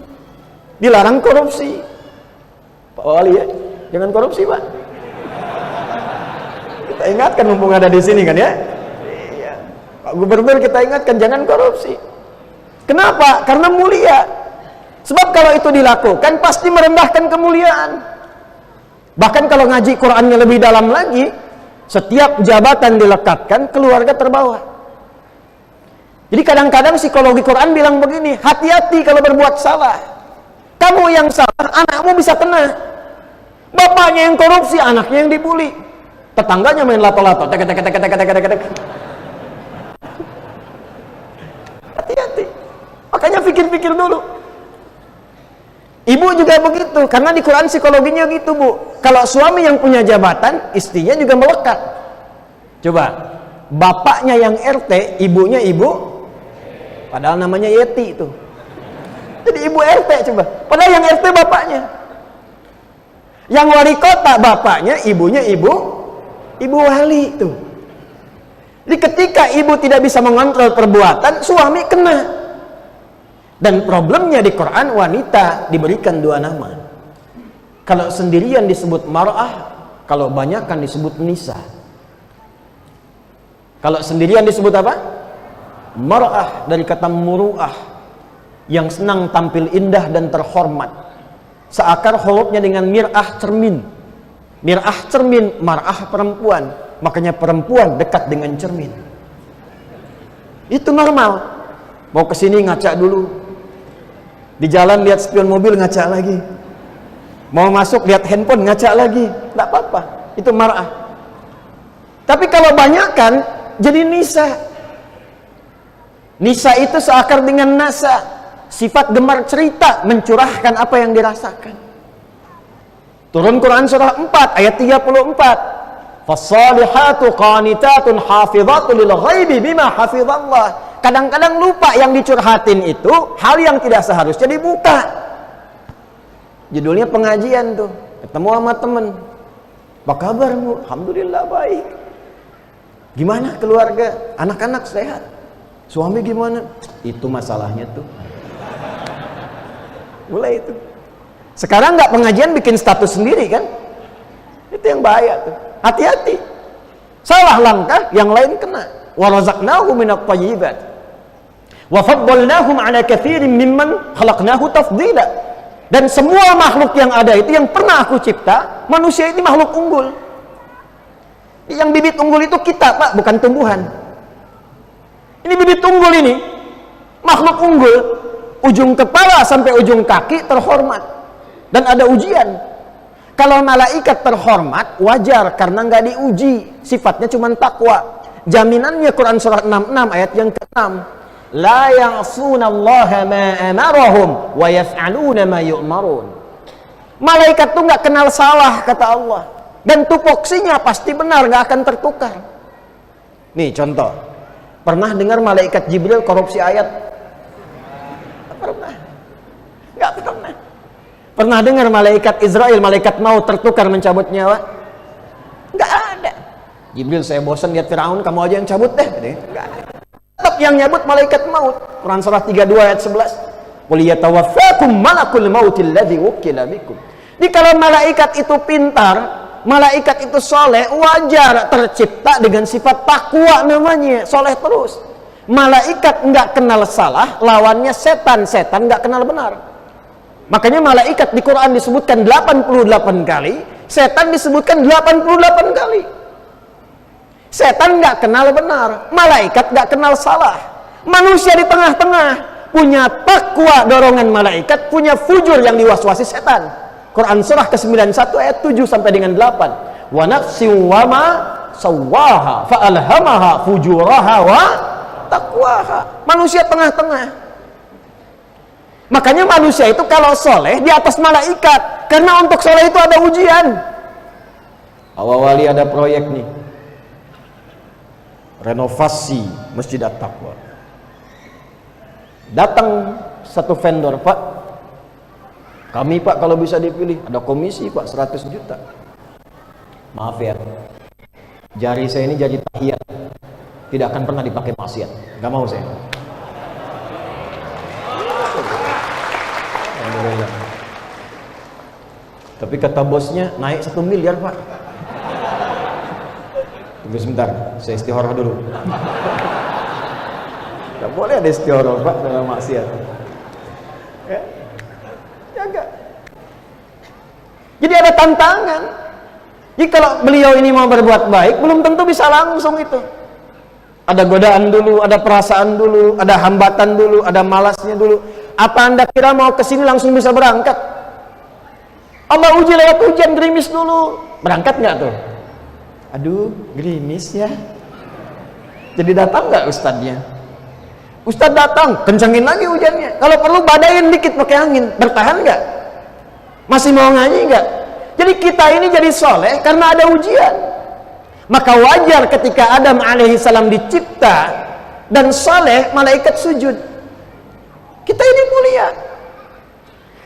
Speaker 1: dilarang korupsi. Pak Wali ya, jangan korupsi Pak. Kita ingatkan mumpung ada di sini kan ya. Iya. Pak Gubernur kita ingatkan jangan korupsi. Kenapa? Karena mulia. Sebab kalau itu dilakukan pasti merendahkan kemuliaan. Bahkan kalau ngaji Qur'annya lebih dalam lagi, setiap jabatan dilekatkan, keluarga terbawa. Jadi kadang-kadang psikologi Quran bilang begini, hati-hati kalau berbuat salah. Kamu yang salah, anakmu bisa kena. Bapaknya yang korupsi, anaknya yang dibully. Tetangganya main lato-lato. Hati-hati. Makanya pikir-pikir dulu. Ibu juga begitu, karena di Quran psikologinya gitu Bu. Kalau suami yang punya jabatan, istrinya juga melekat. Coba, bapaknya yang RT, ibunya ibu, padahal namanya Yeti itu. Jadi ibu RT coba, padahal yang RT bapaknya. Yang wali kota bapaknya, ibunya ibu wali itu. Jadi ketika ibu tidak bisa mengontrol perbuatan, suami kena. Dan problemnya di Quran, wanita diberikan 2 nama. Kalau sendirian disebut mar'ah, kalau banyakan disebut nisa. Kalau sendirian disebut apa? Mar'ah, dari kata muru'ah, yang senang tampil indah dan terhormat. Seakar hurufnya dengan mir'ah, cermin. Mir'ah cermin, mar'ah perempuan. Makanya perempuan dekat dengan cermin. Itu normal. Mau kesini ngaca dulu. Di jalan lihat spion mobil, ngaca lagi. Mau masuk lihat handphone, ngaca lagi. Tidak apa-apa, itu mar'ah. Tapi kalau banyakan jadi nisa. Nisa itu seakar dengan nasa, sifat gemar cerita, mencurahkan apa yang dirasakan. Turun Quran surah 4 ayat 34. Fassalihatu qanitatun hafizatu lil ghaibi bima hafizallah. Kadang-kadang lupa yang dicurhatin itu hal yang tidak seharusnya dibuka. Judulnya pengajian tuh, ketemu sama temen. Apa kabarmu? Alhamdulillah baik. Gimana keluarga? Anak-anak sehat? Suami gimana? Itu masalahnya tuh. Mulai itu. Sekarang nggak pengajian bikin status sendiri kan? Itu yang bahaya tuh. Hati-hati. Salah langkah, yang lain kena. Wa razaqnahum minat thayyibat wa faddalnahum ala katsirin mimman khalaqnahu tafdila. Dan semua makhluk yang ada itu, yang pernah aku cipta, manusia ini makhluk unggul. Yang bibit unggul itu kita, Pak, bukan tumbuhan. Ini bibit unggul ini, makhluk unggul, ujung kepala sampai ujung kaki terhormat. Dan ada ujian. Kalau malaikat terhormat, wajar karena nggak diuji, sifatnya cuma takwa. Jaminannya Quran surah 66 ayat yang ke-6. La ya'sunallaha ma amarahum wa yaf'aluna ma yu'marun. Malaikat tuh nggak kenal salah, kata Allah. Dan tupoksinya pasti benar, nggak akan tertukar. Nih contoh. Pernah dengar malaikat Jibril korupsi ayat? Pernah. Nggak pernah. Pernah dengar malaikat Israel, malaikat maut tertukar mencabut nyawa? Nggak ada. Jibril, saya bosan lihat Firaun, kamu aja yang cabut deh. Nggak ada. Tetap yang nyabut malaikat maut. Quran surah 32 ayat 11. Qul yatawaffakum malakul mautil ladzi wukkila bikum. Jadi kalau malaikat itu pintar, malaikat itu soleh, wajar tercipta dengan sifat takwa namanya, soleh terus. Malaikat nggak kenal salah, lawannya setan. Setan nggak kenal benar. Makanya malaikat di Quran disebutkan 88 kali, setan disebutkan 88 kali. Setan nggak kenal benar, malaikat nggak kenal salah. Manusia di tengah-tengah punya takwa dorongan malaikat, punya fujur yang diwaswasi setan. Quran surah ke-91 ayat 7 sampai dengan 8. Wa nafsin wa ma sawwaha fa alhamaha fujuraha wa taqwaha. Manusia tengah-tengah. Makanya manusia itu kalau soleh di atas malaikat, karena untuk soleh itu ada ujian. Awal-awali ada proyek nih, renovasi Masjid At-Taqwa. Datang satu vendor, Pak, kami Pak kalau bisa dipilih, ada komisi Pak 100 juta. Maaf ya, jari saya ini jadi tahiyat, tidak akan pernah dipakai maksiat, nggak mau saya. Alhamdulillah. Tapi kata bosnya naik 1 miliar Pak. Tunggu sebentar, saya istikharah dulu. Tidak boleh ada istikharah Pak dalam maksiat. Ya, jaga. Jadi ada tantangan. Jadi kalau beliau ini mau berbuat baik, belum tentu bisa langsung itu. Ada godaan dulu, ada perasaan dulu, ada hambatan dulu, ada malasnya dulu. Apa Anda kira mau ke sini langsung bisa berangkat? Allah uji lewat hujan gerimis dulu. Berangkat nggak tuh? Aduh, gerimis ya. Jadi datang nggak ustadznya? Ustadz datang, kencengin lagi hujannya. Kalau perlu badain dikit pakai angin, bertahan nggak? Masih mau ngaji nggak? Jadi kita ini jadi soleh karena ada ujian. Maka wajar ketika Adam alaihissalam dicipta dan soleh, malaikat sujud. Kita ini mulia.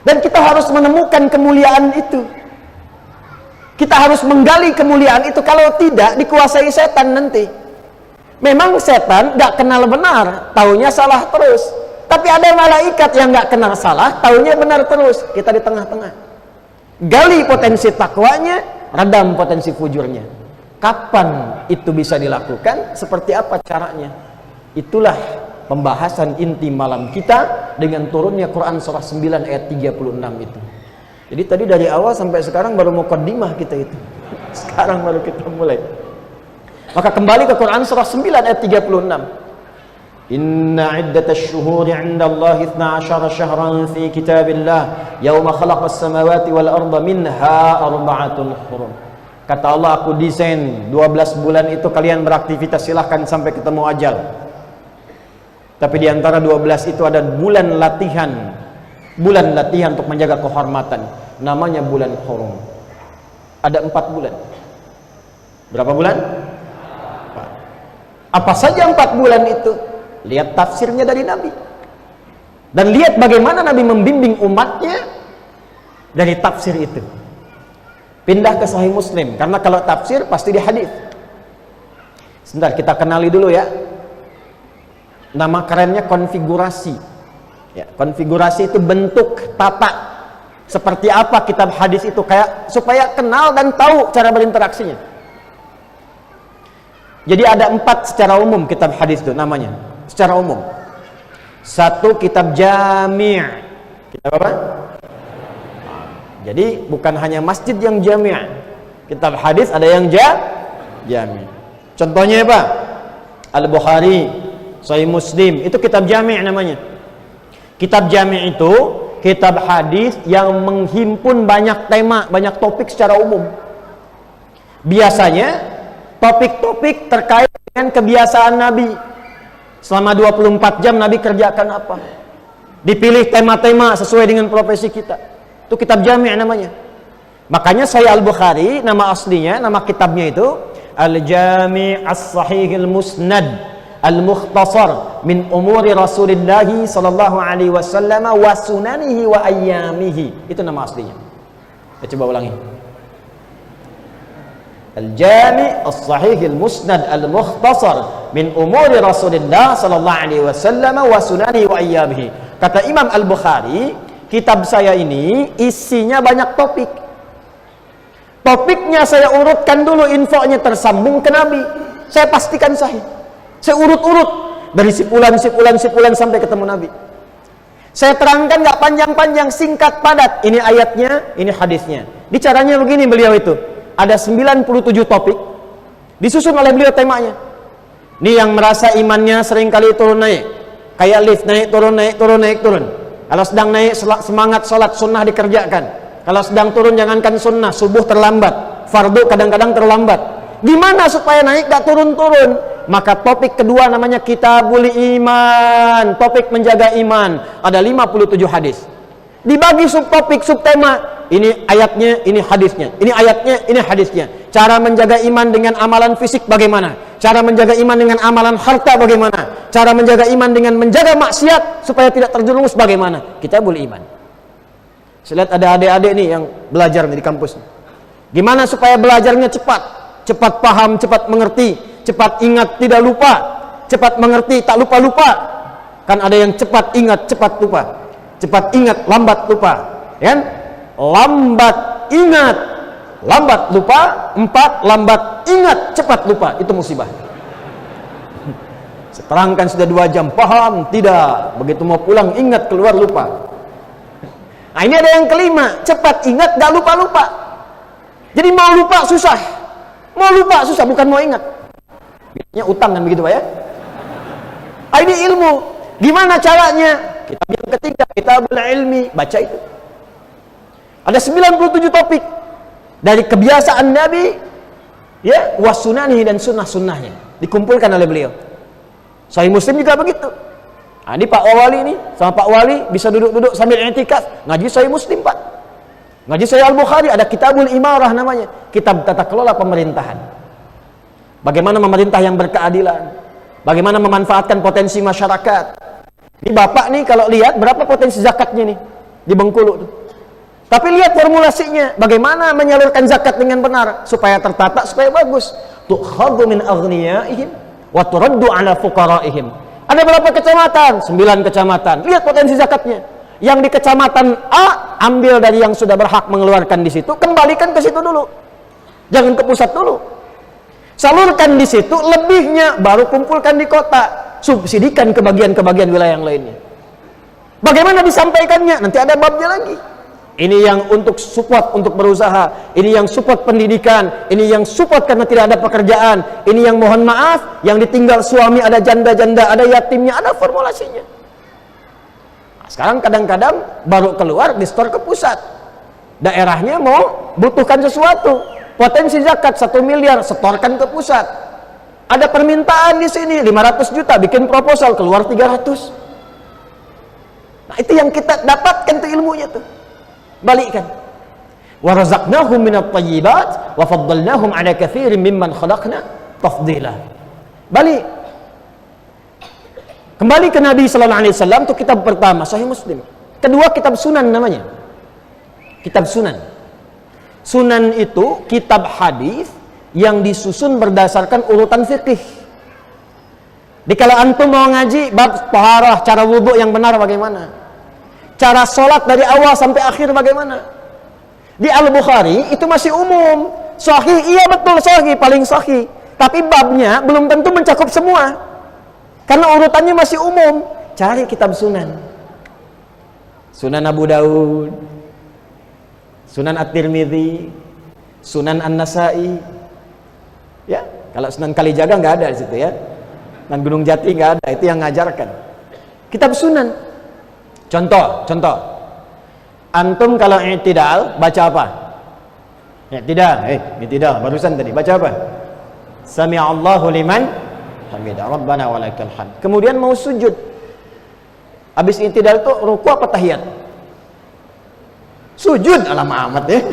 Speaker 1: Dan kita harus menemukan kemuliaan itu. Kita harus menggali kemuliaan itu. Kalau tidak, dikuasai setan nanti. Memang setan gak kenal benar, taunya salah terus. Tapi ada malaikat yang gak kenal salah, taunya benar terus. Kita di tengah-tengah. Gali potensi takwanya, redam potensi fujurnya. Kapan itu bisa dilakukan? Seperti apa caranya? Itulah pembahasan inti malam kita dengan turunnya Quran surah 9 ayat 36 itu. Jadi tadi dari awal sampai sekarang baru muqaddimah kita itu. Sekarang baru kita mulai. Maka kembali ke Quran surah 9 ayat 36. Inna iddatasy syuhuri 'indallahi 12 syahran fi kitabillah yauma khalaqas samawati wal arda minha arba'atun hurum. Kata Allah, aku desain 12 bulan itu kalian beraktivitas, silahkan sampai ketemu ajal. Tapi di antara 12 itu ada bulan latihan. Bulan latihan untuk menjaga kehormatan. Namanya bulan hurum. Ada 4 bulan. Berapa bulan? 4. Apa saja 4 bulan itu? Lihat tafsirnya dari Nabi. Dan lihat bagaimana Nabi membimbing umatnya dari tafsir itu. Pindah ke Sahih Muslim. Karena kalau tafsir pasti di hadis. Sebentar, kita kenali dulu ya. Nama kerennya konfigurasi. Ya, konfigurasi itu bentuk, tata. Seperti apa kitab hadis itu, kayak supaya kenal dan tahu cara berinteraksinya. Jadi ada 4 secara umum kitab hadis itu namanya. Secara umum. 1 kitab jami'. Kitab apa? Jadi bukan hanya masjid yang jami'. Kitab hadis ada yang jami'. Contohnya apa? Al-Bukhari, Sahih Muslim, itu kitab jami' namanya. Kitab jami' itu kitab hadis yang menghimpun banyak tema, banyak topik secara umum. Biasanya topik-topik terkait dengan kebiasaan Nabi. Selama 24 jam Nabi kerjakan apa? Dipilih tema-tema sesuai dengan profesi kita. Itu kitab jami' namanya. Makanya Sahih Al-Bukhari, nama aslinya, nama kitabnya itu Al-Jami' As-Sahihil Musnad Al-Mukhtasar min umuri Rasulullah sallallahu alaihi wasallam wa sunanihi wa ayyamihi. Itu nama aslinya. Kita coba ulangi. Al-Jami' As-Sahihil Musnad Al-Mukhtasar min umuri Rasulullah sallallahu alaihi wasallam wa sunanihi wa ayyamihi. Kata Imam Al-Bukhari, kitab saya ini isinya banyak topik. Topiknya saya urutkan dulu, infonya tersambung ke Nabi. Saya pastikan sahih. Saya urut-urut dari sipulan sampai ketemu Nabi. Saya terangkan nggak panjang-panjang, singkat padat. Ini ayatnya, ini hadisnya. Di caranya begini beliau itu. Ada 97 topik disusun oleh beliau temanya. Ini yang merasa imannya seringkali turun naik. Kayak lift, naik turun naik turun naik turun. Kalau sedang naik semangat sholat sunnah dikerjakan. Kalau sedang turun jangankan sunnah, subuh terlambat, fardu kadang-kadang terlambat. Gimana supaya naik gak turun-turun? Maka topik kedua namanya Kitabul Iman, topik menjaga iman. Ada 57 hadis. Dibagi subtopik, subtema. Ini ayatnya, ini hadisnya. Ini ayatnya, ini hadisnya. Cara menjaga iman dengan amalan fisik bagaimana? Cara menjaga iman dengan amalan harta bagaimana? Cara menjaga iman dengan menjaga maksiat supaya tidak terjerumus bagaimana? Kitabul Iman. Saya lihat ada adik-adik nih yang belajar nih di kampus. Gimana supaya belajarnya cepat? Cepat paham, cepat mengerti, cepat ingat, tidak lupa. Cepat mengerti, tak lupa-lupa. Kan ada yang cepat ingat, cepat lupa. Cepat ingat, lambat lupa. Ya kan? Lambat ingat, lambat lupa. 4, lambat ingat, cepat lupa. Itu musibah. Terangkan sudah 2 jam, paham? Tidak. Begitu mau pulang, ingat, keluar lupa. Nah ini ada yang kelima, cepat ingat, gak lupa-lupa. Jadi mau lupa susah. Mau lupa susah, bukan mau ingat. Biasanya utang kan begitu Pak ya. Ah, ini ilmu. Gimana caranya? Kitab yang ketiga, Kitabul Ilmi. Baca itu. Ada 97 topik. Dari kebiasaan Nabi, ya, wasunanihi dan sunnah-sunnahnya. Dikumpulkan oleh beliau. Sahih Muslim juga begitu. Nah, ini Pak Wali ini, sama Pak Wali bisa duduk-duduk sambil i'tikaf, ngaji Sahih Muslim Pak. Ngaji Sahih Al-Bukhari, ada Kitabul Imarah namanya, kitab tata kelola pemerintahan. Bagaimana memerintah yang berkeadilan, bagaimana memanfaatkan potensi masyarakat. Ini Bapak nih kalau lihat berapa potensi zakatnya nih di Bengkulu tuh. Tapi lihat formulasinya, bagaimana menyalurkan zakat dengan benar supaya tertata, supaya bagus. Tukhadhu min aghniyaihim wa turaddu ala fuqaraihim. Ada berapa kecamatan? 9 kecamatan. Lihat potensi zakatnya. Yang di kecamatan A, ambil dari yang sudah berhak mengeluarkan di situ, kembalikan ke situ dulu. Jangan ke pusat dulu. Salurkan di situ, lebihnya baru kumpulkan di kota. Subsidikan ke bagian-kebagian wilayah yang lainnya. Bagaimana disampaikannya? Nanti ada babnya lagi. Ini yang untuk support untuk berusaha, ini yang support pendidikan, ini yang support karena tidak ada pekerjaan, ini yang mohon maaf, yang ditinggal suami, ada janda-janda, ada yatimnya, ada formulasinya. Nah, sekarang kadang-kadang baru keluar di store ke pusat. Daerahnya mau butuhkan sesuatu, potensi zakat 1 miliar, setorkan ke pusat. Ada permintaan di sini 500 juta, bikin proposal, keluar 300. Nah, itu yang kita dapatkan tuh ilmunya tuh. Balikkan. Wa razaqnahum minat thayyibat wa faddalnahum ala katsirin mimman khalaqna tafdila. Balik. Kembali ke Nabi sallallahu alaihi wasallam, itu kitab pertama Sahih Muslim. Kedua kitab Sunan namanya. Kitab Sunan. Sunan itu kitab hadis yang disusun berdasarkan urutan fikih. Dikala antum mau ngaji bab taharah, cara wudu yang benar bagaimana? Cara sholat dari awal sampai akhir bagaimana? Di Al-Bukhari itu masih umum. Sahih, iya betul sahih, paling sahih. Tapi babnya belum tentu mencakup semua. Karena urutannya masih umum. Cari kitab sunan. Sunan Abu Daud, Sunan At-Tirmidzi, Sunan An-Nasai. Ya, kalau Sunan Kalijaga nggak ada di situ ya. Dan Gunung Jati nggak ada, itu yang ngajarkan. Kitab sunan. Contoh. Antum kalau i'tidal baca apa? I'tidal barusan tadi baca apa? Sami'allahu liman hamidah, Rabbana walakal hamd. Kemudian mau sujud. Habis i'tidal itu ruku apa tahiyat? Sujud, amat ya.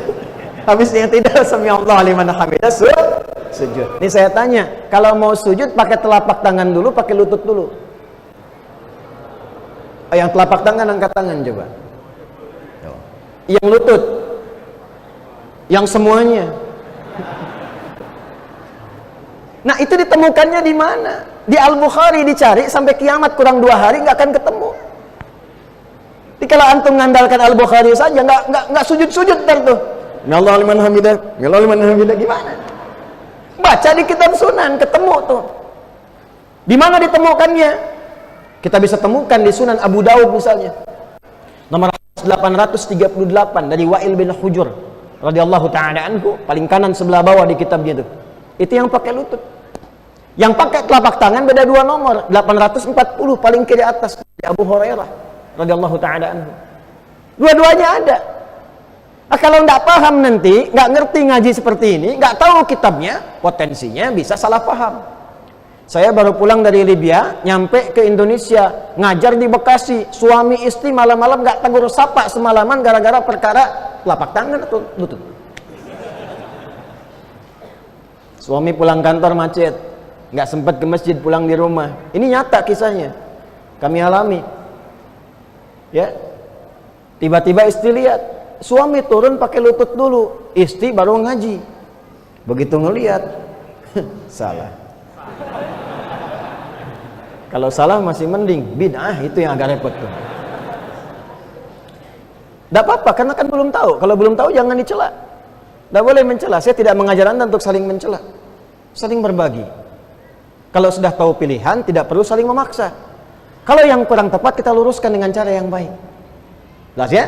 Speaker 1: Habis i'tidal sami'allahu liman hamidah, sujud. Ini saya tanya, kalau mau sujud pakai telapak tangan dulu, pakai lutut dulu? Yang telapak tangan angkat tangan coba. Yang lutut, yang semuanya. Nah itu ditemukannya di mana? Di Al-Bukhari, dicari sampai kiamat kurang 2 hari nggak akan ketemu. Jadi kalau antum mengandalkan Al-Bukhari saja nggak sujud-sujud ntar tuh. Allah liman hamidah, Allah liman hamidah, gimana? Baca di kitab sunan ketemu tuh. Di mana ditemukannya? Kita bisa temukan di Sunan Abu Daud misalnya. Nomor 838 dari Wa'il bin Hujur radhiyallahu taala anhu, paling kanan sebelah bawah di kitabnya itu. Itu yang pakai lutut. Yang pakai telapak tangan beda 2 nomor, 840 paling kiri atas di Abu Hurairah radhiyallahu taala anhu. Dua-duanya ada. Nah, kalau nggak paham nanti, nggak ngerti ngaji seperti ini, nggak tahu kitabnya, potensinya bisa salah paham. Saya baru pulang dari Libya, nyampe ke Indonesia, ngajar di Bekasi, suami istri malam-malam nggak tegur sapa semalaman gara-gara perkara telapak tangan atau lutut. Suami pulang kantor macet, nggak sempat ke masjid, pulang di rumah. Ini nyata kisahnya, kami alami. Ya, tiba-tiba istri lihat, suami turun pakai lutut dulu, istri baru ngaji. Begitu ngelihat, salah. Kalau salah masih mending, bid'ah itu yang agak repot tuh. Tidak apa-apa, karena kan belum tahu. Kalau belum tahu jangan dicela. Tidak boleh mencela. Saya tidak mengajar Anda untuk saling mencela, saling berbagi. Kalau sudah tahu pilihan, tidak perlu saling memaksa. Kalau yang kurang tepat, kita luruskan dengan cara yang baik. Jelas ya?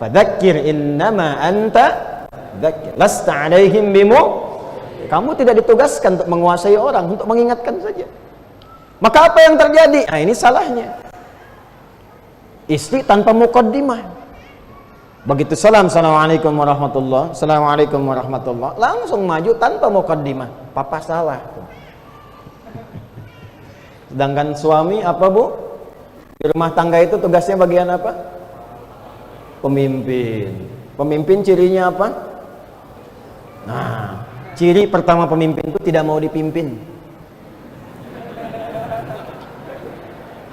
Speaker 1: Fadzakir innama anta dzakir lasta alaihim bimu. Kamu tidak ditugaskan untuk menguasai orang, untuk mengingatkan saja. Maka apa yang terjadi? Nah, ini salahnya. Istri tanpa muqaddimah. Begitu salam, assalamualaikum warahmatullah, assalamualaikum warahmatullah, langsung maju tanpa muqaddimah. Papa salah. Sedangkan suami apa bu? Di rumah tangga itu tugasnya bagian apa? Pemimpin. Pemimpin cirinya apa? Nah, ciri pertama pemimpin itu tidak mau dipimpin.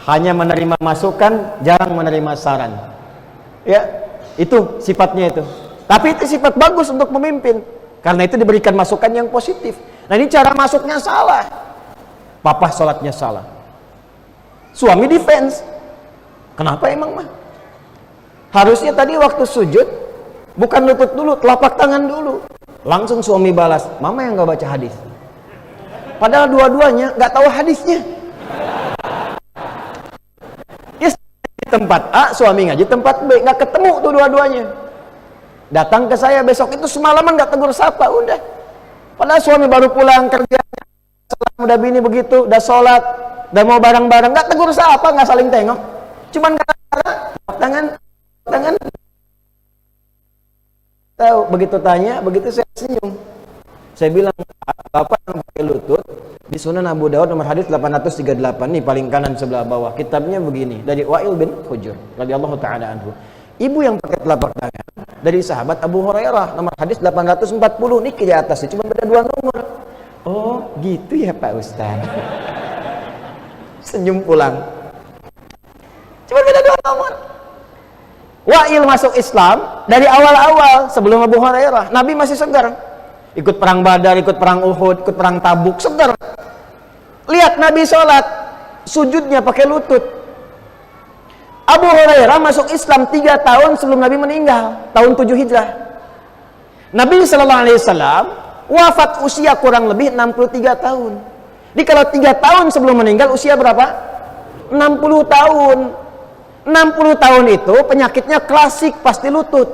Speaker 1: Hanya menerima masukan, jarang menerima saran. Ya, itu sifatnya itu. Tapi itu sifat bagus untuk pemimpin. Karena itu diberikan masukan yang positif. Nah ini cara masuknya salah. Papa sholatnya salah. Suami defense. Kenapa emang mah? Harusnya tadi waktu sujud, bukan lutut dulu, telapak tangan dulu. Langsung suami balas, mama yang gak baca hadis. Padahal dua-duanya gak tahu hadisnya. Tempat A, suami ngaji tempat B, nggak ketemu tuh dua-duanya. Datang ke saya besok itu semalaman nggak tegur sapa, udah. Padahal suami baru pulang kerja, udah bini begitu, udah sholat, udah mau bareng-bareng, nggak tegur sapa, nggak saling tengok, cuman gara-gara tangan. Tahu, begitu tanya, begitu saya senyum. Saya bilang, bapak yang pakai lutut di Sunan Abu Daud nomor hadis 838 nih paling kanan sebelah bawah. Kitabnya begini dari Wa'il bin Hujur radhiyallahu taala anhu. Ibu yang pakai telapak tangan dari sahabat Abu Hurairah nomor hadis 840 nih kiri atas cuma beda 2 nomor. Oh, gitu ya Pak Ustaz. Senyum pulang. Cuma beda 2 nomor. Wa'il masuk Islam dari awal-awal sebelum Abu Hurairah. Nabi masih segar. Ikut perang Badar, ikut perang Uhud, ikut perang Tabuk, segar. Lihat Nabi sholat, sujudnya pakai lutut. Abu Hurairah masuk Islam 3 tahun sebelum Nabi meninggal, tahun 7 Hijrah. Nabi SAW wafat usia kurang lebih 63 tahun. Jadi kalau 3 tahun sebelum meninggal usia berapa? 60 tahun. 60 tahun itu penyakitnya klasik, pasti lutut.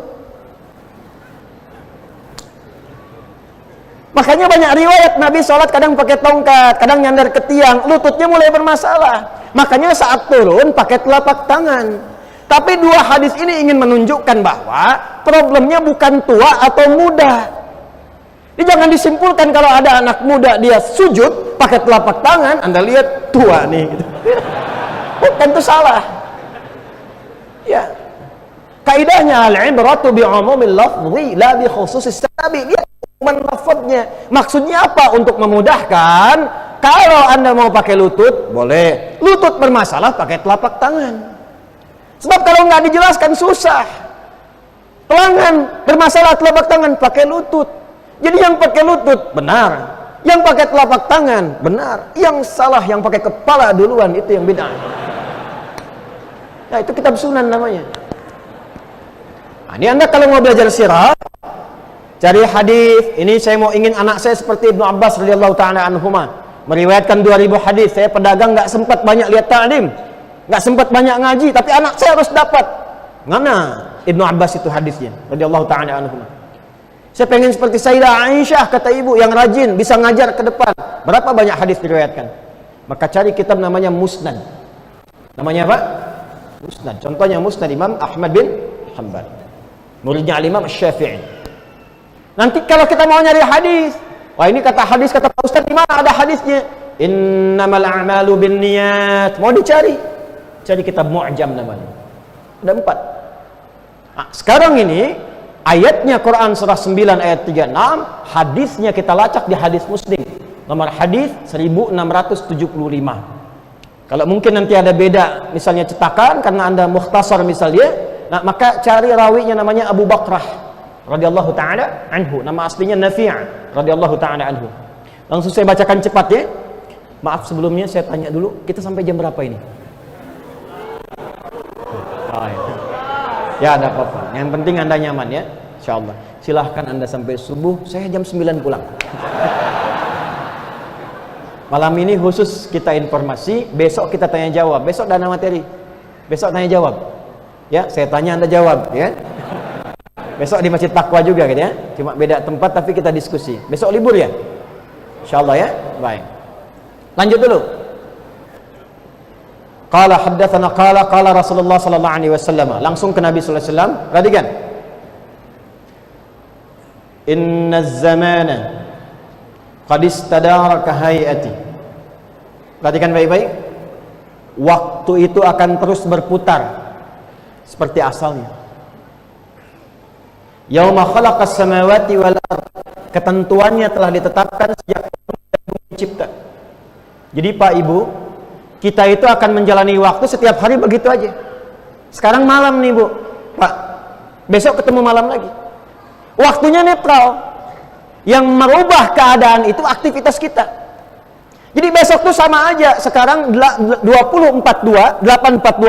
Speaker 1: Makanya banyak riwayat Nabi sholat kadang pakai tongkat, kadang nyandar ke tiang, lututnya mulai bermasalah. Makanya saat turun pakai telapak tangan. Tapi dua hadis ini ingin menunjukkan bahwa problemnya bukan tua atau muda. Jadi jangan disimpulkan kalau ada anak muda dia sujud pakai telapak tangan, Anda lihat tua nih. Gitu. Bukan, itu salah. Ya. Kaidahnya al-ibratu bi'umumil lafzi la bi khususis sababi. Lihat lafadznya. Maksudnya apa? Untuk memudahkan, kalau Anda mau pakai lutut, boleh. Lutut bermasalah pakai telapak tangan. Sebab kalau nggak dijelaskan susah. Pelanggan bermasalah telapak tangan pakai lutut. Jadi yang pakai lutut benar, yang pakai telapak tangan benar, yang salah yang pakai kepala duluan itu yang beda. Nah, itu kitab sunan namanya. Nah, ini Anda kalau mau belajar sirah, cari hadis. Ini saya mau ingin anak saya seperti Ibnu Abbas radhiyallahu taala anhuma, meriwayatkan 2000 hadis. Saya pedagang nggak sempat banyak lihat ta'lim, nggak sempat banyak ngaji, tapi anak saya harus dapat. Mana Ibnu Abbas itu hadisnya radhiyallahu taala anhuma. Saya pengen seperti Sayyidah Aisyah, kata ibu, yang rajin, bisa ngajar ke depan. Berapa banyak hadis diriwayatkan? Maka cari kitab namanya Musnad. Namanya apa? Musnad. Contohnya Musnad Imam Ahmad bin Hanbal, muridnya Imam Syafi'i. Nanti kalau kita mau nyari hadis, wah ini kata hadis, kata Pak Ustaz, di mana ada hadisnya? Innamal a'malu binniyat. Mau dicari, cari kitab Mu'jam namanya. Ada 4. Nah, sekarang ini ayatnya Quran surah 9 ayat 36, hadisnya kita lacak di hadis Muslim. Nomor hadis 1675. Kalau mungkin nanti ada beda, misalnya cetakan karena Anda mukhtasar misalnya, nah maka cari rawinya namanya Abu Bakrah radhiyallahu taala anhu. Nama aslinya Nafi' radhiyallahu taala anhu. Langsung saya bacakan cepat ya. Maaf sebelumnya saya tanya dulu, kita sampai jam berapa ini? Oh, ya ada apa-apa. Yang penting Anda nyaman ya, insyaallah. Silahkan Anda sampai subuh, saya jam 9 pulang. Malam ini khusus kita informasi, besok kita tanya jawab. Besok dana materi. Besok tanya jawab. Ya, saya tanya Anda jawab ya. Besok di Masjid Taqwa juga gitu ya. Cuma beda tempat tapi kita diskusi. Besok libur ya? Insyaallah ya. Baik. Lanjut dulu. Qala haddatsana qala Rasulullah sallallahu alaihi wasallam. Langsung ke Nabi sallallahu alaihi wasallam. Perhatikan. Inna zamana qad istadara ka hayati. Perhatikan baik-baik. Waktu itu akan terus berputar seperti asalnya. Yauma khalaqas samawati wal ard. Ketentuannya telah ditetapkan sejak bumi dicipta. Jadi Pak Ibu, kita itu akan menjalani waktu setiap hari begitu aja. Sekarang malam nih Bu, Pak, besok ketemu malam lagi. Waktunya netral. Yang merubah keadaan itu aktivitas kita. Jadi besok tuh sama aja. Sekarang 8.42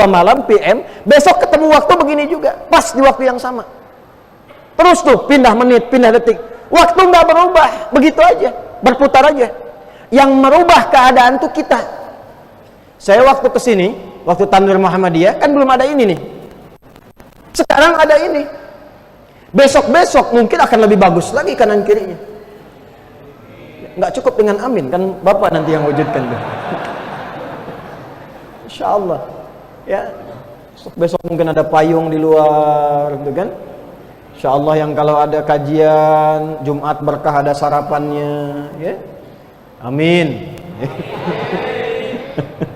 Speaker 1: malam PM, besok ketemu waktu begini juga, pas di waktu yang sama. Terus tuh pindah menit, pindah detik. Waktu nggak berubah, begitu aja, berputar aja. Yang merubah keadaan tuh kita. Saya waktu kesini, waktu Tanwir Muhammadiyah kan belum ada ini nih. Sekarang ada ini. Besok-besok mungkin akan lebih bagus lagi kanan kirinya. Nggak cukup dengan amin, kan Bapak nanti yang wujudkan tuh. Insyaallah. Ya. Besok mungkin ada payung di luar gitu kan. Insyaallah yang kalau ada kajian Jumat berkah ada sarapannya, ya. Amin.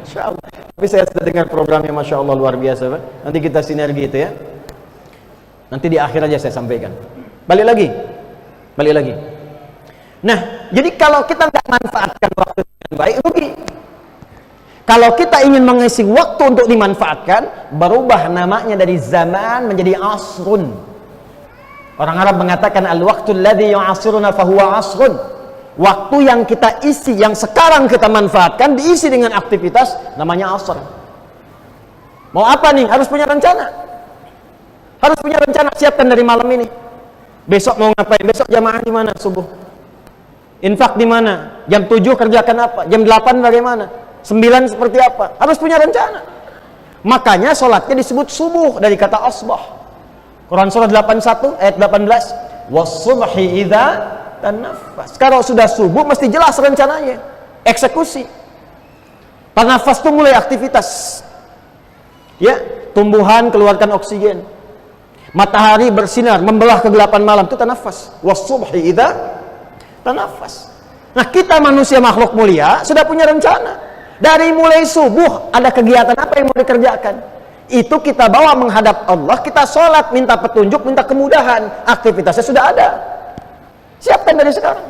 Speaker 1: Insyaallah. Tapi saya sudah dengar programnya, Masya Allah luar biasa Pak. Nanti kita sinergi itu ya. Nanti di akhir aja saya sampaikan. Balik lagi. Nah, jadi kalau kita nggak manfaatkan waktu dengan baik, rugi. Kalau kita ingin mengisi waktu untuk dimanfaatkan, berubah namanya dari zaman menjadi asrun. Orang Arab mengatakan al-waqtu alladhi yu'asiruna fahuwa asrun. Waktu yang kita isi, yang sekarang kita manfaatkan, diisi dengan aktivitas, namanya asr. Mau apa nih? Harus punya rencana. Harus punya rencana, siapkan dari malam ini. Besok mau ngapain? Besok jamaah di mana subuh? Infak di mana? Jam 7 kerjakan apa? Jam 8 bagaimana? 9 seperti apa? Harus punya rencana. Makanya sholatnya disebut subuh dari kata asbah. Quran surah 81 ayat 18. Was-subhi idza tanaffas. Kalau sudah subuh mesti jelas rencananya. Eksekusi. Tanafas itu mulai aktivitas. Ya, tumbuhan keluarkan oksigen. Matahari bersinar membelah kegelapan malam, itu tanafas. Was-subhi idza tanafas. Nah, kita manusia makhluk mulia sudah punya rencana. Dari mulai subuh ada kegiatan apa yang mau dikerjakan. Itu kita bawa menghadap Allah, kita sholat, minta petunjuk, minta kemudahan. Aktivitasnya sudah ada. Siapkan dari sekarang.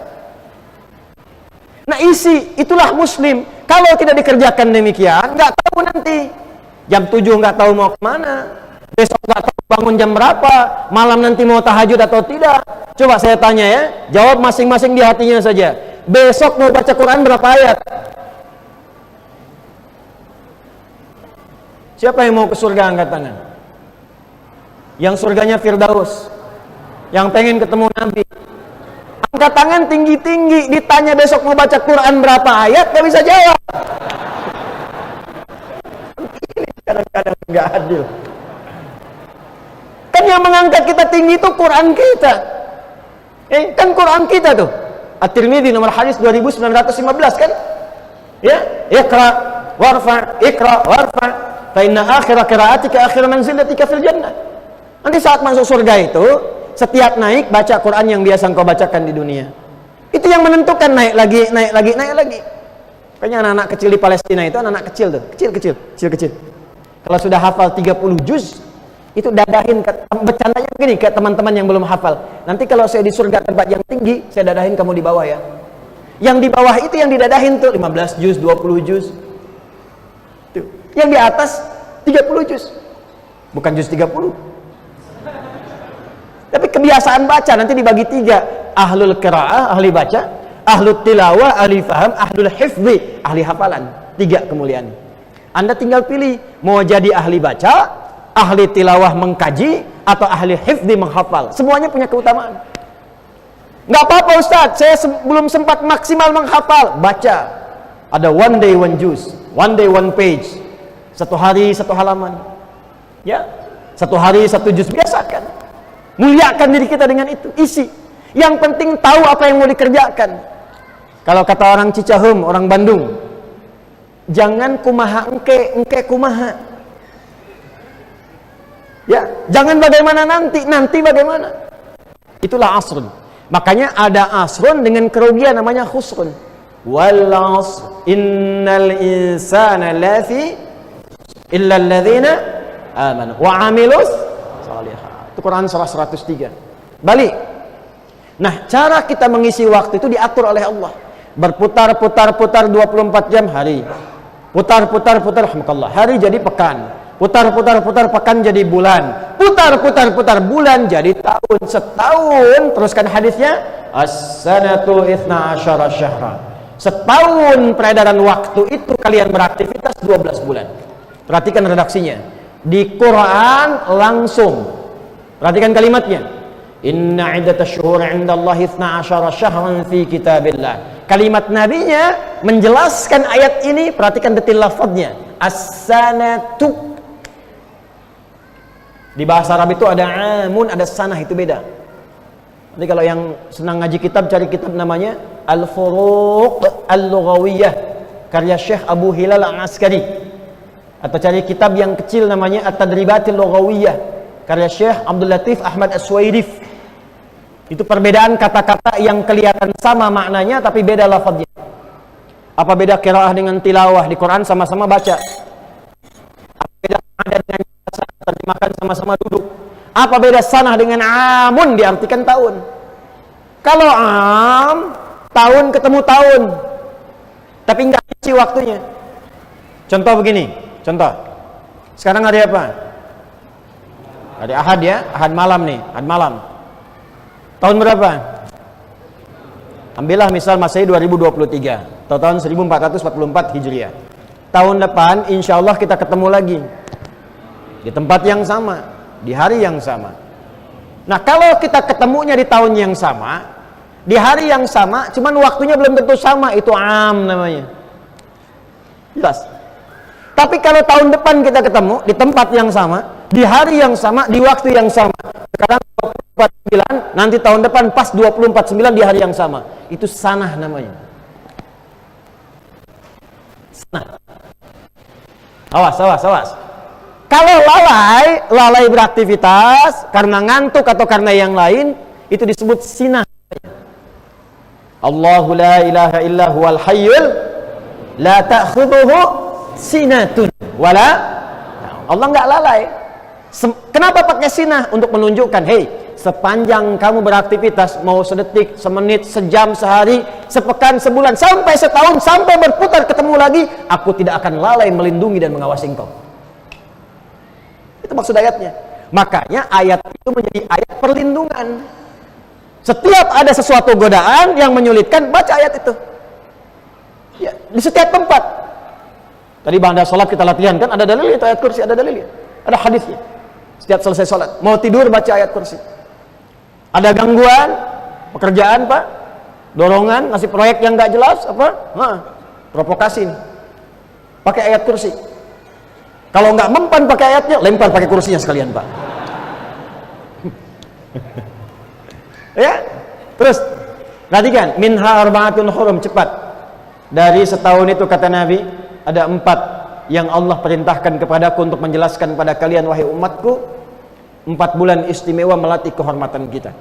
Speaker 1: Nah, itulah muslim. Kalau tidak dikerjakan demikian, nggak tahu nanti. Jam 7 nggak tahu mau kemana. Besok nggak tahu bangun jam berapa. Malam nanti mau tahajud atau tidak. Coba saya tanya ya. Jawab masing-masing di hatinya saja. Besok mau baca Quran berapa ayat? Siapa yang mau ke surga angkat tangan? Yang surganya Firdaus. Yang pengen ketemu Nabi. Angkat tangan tinggi-tinggi. Ditanya besok mau baca Quran berapa ayat, gak bisa jawab. Ini kadang-kadang gak adil. Kan yang mengangkat kita tinggi itu Quran kita. Kan Quran kita tuh. At-Tirmidzi nomor hadis 2915 kan? Ya, Iqra warfa, Iqra warfa. Fa inna akhira qiraatika akhir manzilatika fil jannah. Nanti saat masuk surga itu, setiap naik baca Quran yang biasa engkau bacakan di dunia. Itu yang menentukan naik lagi, naik lagi, naik lagi. Kayaknya anak-anak kecil di Palestina itu anak-anak kecil tuh, kecil. Kalau sudah hafal 30 juz, itu dadahin, bercandanya begini ke teman-teman yang belum hafal. Nanti kalau saya di surga tempat yang tinggi, saya dadahin kamu di bawah ya. Yang di bawah itu yang didadahin tuh 15 juz, 20 juz. Tuh. Yang di atas 30 juz. Bukan juz 30. Tapi kebiasaan baca nanti dibagi 3. Ahlul qiraah, ahli baca, ahlul tilawah, ahli faham, ahlul hifzi, ahli hafalan. 3 kemuliaan. Anda tinggal pilih mau jadi ahli baca, ahli tilawah mengkaji, atau ahli hifzi menghafal. Semuanya punya keutamaan. Nggak apa-apa Ustaz, saya belum sempat maksimal menghafal. Baca. Ada one day one juz, one day one page. 1 hari 1 halaman. Ya, 1 hari 1 juz, biasakan. Muliakan diri kita dengan itu, isi. Yang penting tahu apa yang mau dikerjakan. Kalau kata orang Cicahem, orang Bandung, jangan kumaha engke kumaha. Ya, jangan bagaimana nanti bagaimana. Itulah asrun. Makanya ada asrun dengan kerugian namanya khusrun. Wal asr innal insana lafi illa alladzina amanu wa amilus shalihat. Itu Quran surah 103. Balik. Nah, cara kita mengisi waktu itu diatur oleh Allah. Berputar-putar 24 jam hari. Putar-putar rahmatullah. Hari jadi pekan. Putar-putar pekan jadi bulan. Putar-putar bulan jadi tahun. Setahun, teruskan hadisnya, as-sanatu 12 syahra. Setahun peredaran waktu itu kalian beraktivitas 12 bulan. Perhatikan redaksinya. Di Quran langsung. Perhatikan kalimatnya. Inna iddatash syuhur 'indallahi 12 syahran fi kitabillah. Kalimat nabinya menjelaskan ayat ini, perhatikan detil lafadznya. As-sanatu. Di bahasa Arab itu ada amun, ada sanah, itu beda. Nanti kalau yang senang ngaji kitab, cari kitab namanya Al-Furuq Al-Lughawiyah karya Syekh Abu Hilal Al-Askari, atau cari kitab yang kecil namanya At-Tadribatil Lughawiyah karya Syekh Abdul Latif Ahmad As-Suwairif. Itu perbedaan kata-kata yang kelihatan sama maknanya tapi beda lafadznya. Apa beda qiraah dengan tilawah? Di Quran sama-sama baca. Apa beda ada dengan terjemahkan sama-sama duduk? Apa beda sanah dengan amun diartikan tahun? Kalau tahun ketemu tahun, tapi enggak isi waktunya. Contoh begini, contoh. Sekarang hari apa? Hari Ahad ya, Ahad malam nih, Ahad malam. Tahun berapa? Ambillah misal Masehi 2023 atau tahun 1444 Hijriah. Tahun depan insya Allah kita ketemu lagi di tempat yang sama, di hari yang sama. Nah, kalau kita ketemunya di tahun yang sama, di hari yang sama, cuman waktunya belum tentu sama, itu am namanya. Jelas. Tapi kalau tahun depan kita ketemu di tempat yang sama, di hari yang sama, di waktu yang sama, sekarang 24/9, nanti tahun depan pas 24/9 di hari yang sama, itu sanah namanya. Sanah. Awas. Kalau lalai beraktivitas karena ngantuk atau karena yang lain, itu disebut sinah. Allahu la ilaha illa huwal hayyul la ta'khudhuhu sinatun wala. Allah nggak lalai. Kenapa pakai sinah? Untuk menunjukkan, hey, sepanjang kamu beraktivitas, mau sedetik, semenit, sejam, sehari, sepekan, sebulan, sampai setahun, sampai berputar ketemu lagi, aku tidak akan lalai melindungi dan mengawasi engkau. Itu maksud ayatnya. Makanya ayat itu menjadi ayat perlindungan. Setiap ada sesuatu godaan yang menyulitkan, baca ayat itu. Ya, di setiap tempat. Tadi bangda sholat kita latihan kan, ada dalil itu ayat kursi, ada dalilnya, ada hadisnya. Setiap selesai sholat, mau tidur baca ayat kursi. Ada gangguan pekerjaan pak, dorongan, ngasih proyek yang nggak jelas apa, provokasi, pakai ayat kursi. Kalau nggak mempan pakai ayatnya, lempar pakai kursinya sekalian pak. Ya, terus perhatikan, minha arba'atun hurum, cepat. Dari setahun itu kata Nabi, ada 4 yang Allah perintahkan kepadaku untuk menjelaskan pada kalian wahai umatku. 4 bulan istimewa melatih kehormatan kita.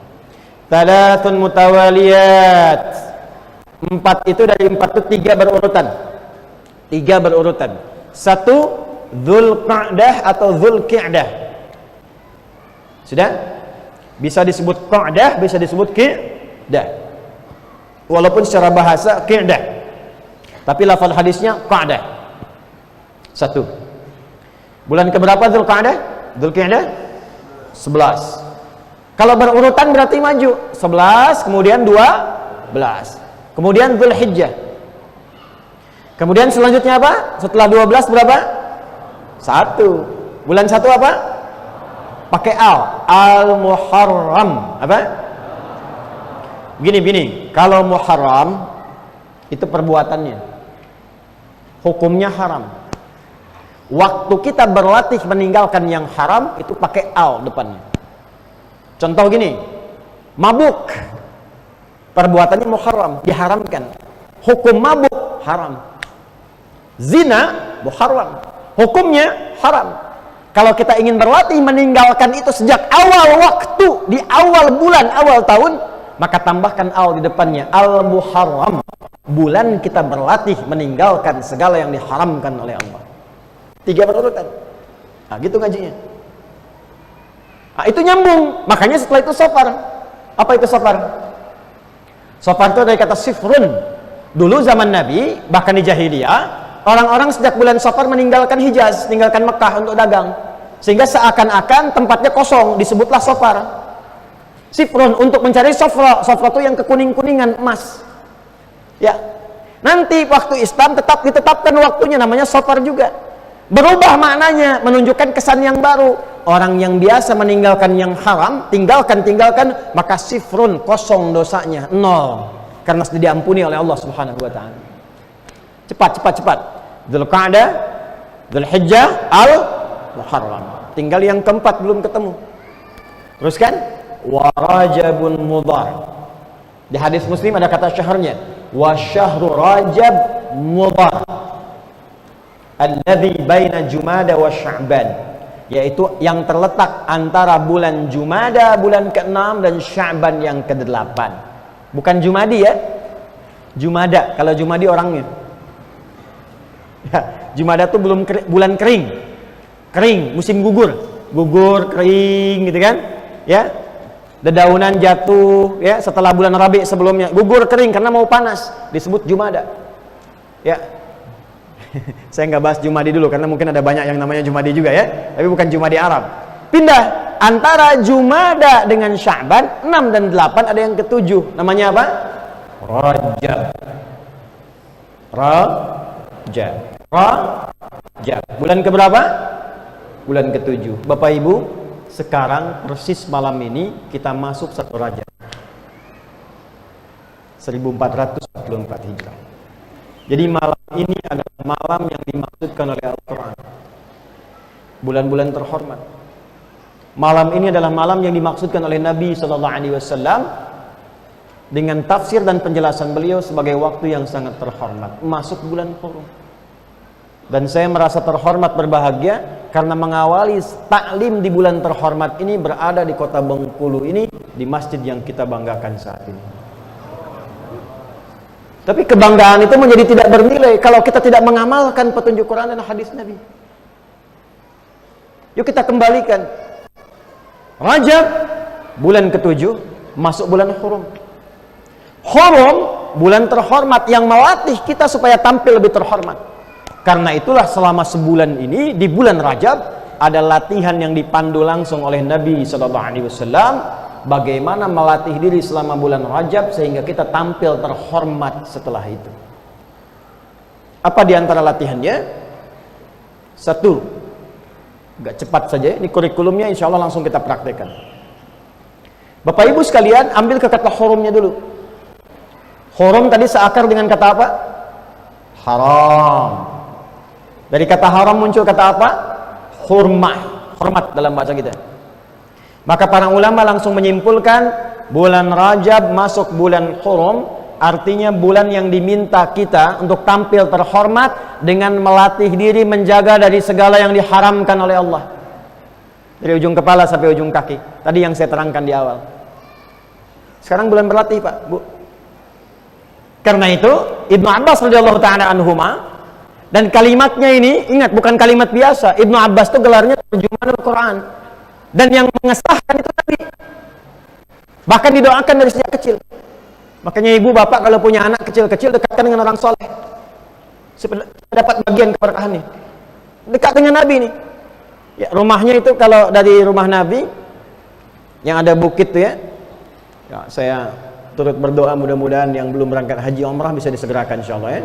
Speaker 1: Thalathun mutawaliyat. 4 itu dari 4 itu 3 berurutan. 3 berurutan. 1 Dzulqa'dah atau Dzulqi'dah. Sudah? Bisa disebut Qa'dah, bisa disebut Qi'dah. Walaupun secara bahasa Qi'dah, tapi lafaz hadisnya Qa'dah. 1. Bulan keberapa Dzulqa'dah? Dzulqi'dah? 11. Kalau berurutan berarti maju. 11, kemudian 12. Kemudian Dzulhijjah. Kemudian selanjutnya apa? Setelah 12 berapa? 1. Bulan 1 apa? Pakai Al-Muharram. Apa? Begini. Kalau Muharram itu perbuatannya, hukumnya haram. Waktu kita berlatih meninggalkan yang haram itu pakai al depannya. Contoh gini, mabuk, perbuatannya muharram, diharamkan. Hukum mabuk haram. Zina muharram, hukumnya haram. Kalau kita ingin berlatih meninggalkan itu sejak awal waktu, di awal bulan, awal tahun, maka tambahkan al di depannya, al-muharram. Bulan kita berlatih meninggalkan segala yang diharamkan oleh Allah. 3 berurutan. Nah, gitu ngajinya. Nah, itu nyambung. Makanya setelah itu safar. Apa itu safar? Safar itu dari kata sifrun. Dulu zaman Nabi, bahkan di jahiliyah, orang-orang sejak bulan safar meninggalkan Hijaz, meninggalkan Mekah untuk dagang. Sehingga seakan-akan tempatnya kosong, disebutlah safar. Sifrun untuk mencari safra. Safra itu yang kekuning-kuningan emas. Ya. Nanti waktu Islam tetap ditetapkan waktunya, namanya safar juga. Berubah maknanya, menunjukkan kesan yang baru. Orang yang biasa meninggalkan yang haram, tinggalkan, maka sifrun, kosong dosanya, 0. Karena sudah diampuni oleh Allah Subhanahu wa taala. Cepat. Dzulqa'dah, Dzulhijjah, Al-Muharram. Tinggal yang keempat belum ketemu. Teruskan, wa Rajabun Mudhar. Di hadis Muslim ada kata syahrnya, wa syahru Rajab Mudhar. Alladzi baina Jumada wa Sya'ban, yaitu yang terletak antara bulan Jumada bulan ke-6 dan Sya'ban yang ke-8. Bukan Jumadi ya. Jumada, kalau Jumadi orangnya. Ya, Jumada itu belum bulan kering. Kering, musim gugur. Gugur, kering gitu kan? Ya. Dedaunan jatuh ya setelah bulan Rabi sebelumnya. Gugur kering karena mau panas, disebut Jumada. Ya. Saya nggak bahas Jumadi dulu karena mungkin ada banyak yang namanya Jumadi juga ya, tapi bukan Jumadi Arab. Pindah antara Jumada dengan Sya'ban, 6 dan 8 ada yang ke-7, namanya apa? Rajab. Bulan keberapa? Bulan ke-7. Bapak Ibu, sekarang persis malam ini kita masuk 1 Rajab. 1444 Hijrah. Jadi malam ini adalah malam yang dimaksudkan oleh Al-Quran, bulan-bulan terhormat. Malam ini adalah malam yang dimaksudkan oleh Nabi SAW dengan tafsir dan penjelasan beliau sebagai waktu yang sangat terhormat, masuk bulan Hurum. Dan saya merasa terhormat, berbahagia karena mengawali taklim di bulan terhormat ini berada di kota Bengkulu ini, di masjid yang kita banggakan saat ini. Tapi kebanggaan itu menjadi tidak bernilai kalau kita tidak mengamalkan petunjuk Quran dan hadis Nabi. Yuk kita kembalikan. Rajab, bulan ke-7, masuk bulan Hurum. Hurum, bulan terhormat yang melatih kita supaya tampil lebih terhormat. Karena itulah selama sebulan ini, di bulan Rajab, ada latihan yang dipandu langsung oleh Nabi SAW, bagaimana melatih diri selama bulan Rajab sehingga kita tampil terhormat setelah itu. Apa di antara latihannya? Satu, agak cepat saja, ini kurikulumnya insya Allah langsung kita praktekkan. Bapak Ibu sekalian, ambil ke kata hurumnya dulu. Hurum tadi seakar dengan kata apa? Haram. Dari kata haram muncul kata apa? Hurmah, hormat dalam bahasa kita. Maka para ulama langsung menyimpulkan bulan Rajab masuk bulan Hurum, artinya bulan yang diminta kita untuk tampil terhormat dengan melatih diri menjaga dari segala yang diharamkan oleh Allah. Dari ujung kepala sampai ujung kaki. Tadi yang saya terangkan di awal. Sekarang bulan berlatih, Pak, Bu. Karena itu Ibnu Abbas radhiyallahu ta'ala anhuma, dan kalimatnya ini, ingat, bukan kalimat biasa. Ibnu Abbas itu gelarnya terjemahan Al-Quran. Dan yang mengesahkan itu Nabi. Bahkan didoakan dari sejak kecil. Makanya ibu bapak kalau punya anak kecil-kecil, dekatkan dengan orang soleh. Supaya dapat bagian keberkahan nih. Dekat dengan Nabi nih. Ya, rumahnya itu kalau dari rumah Nabi, yang ada bukit tuh ya. Ya, saya turut berdoa mudah-mudahan yang belum berangkat haji umrah bisa disegerakan insyaallah ya.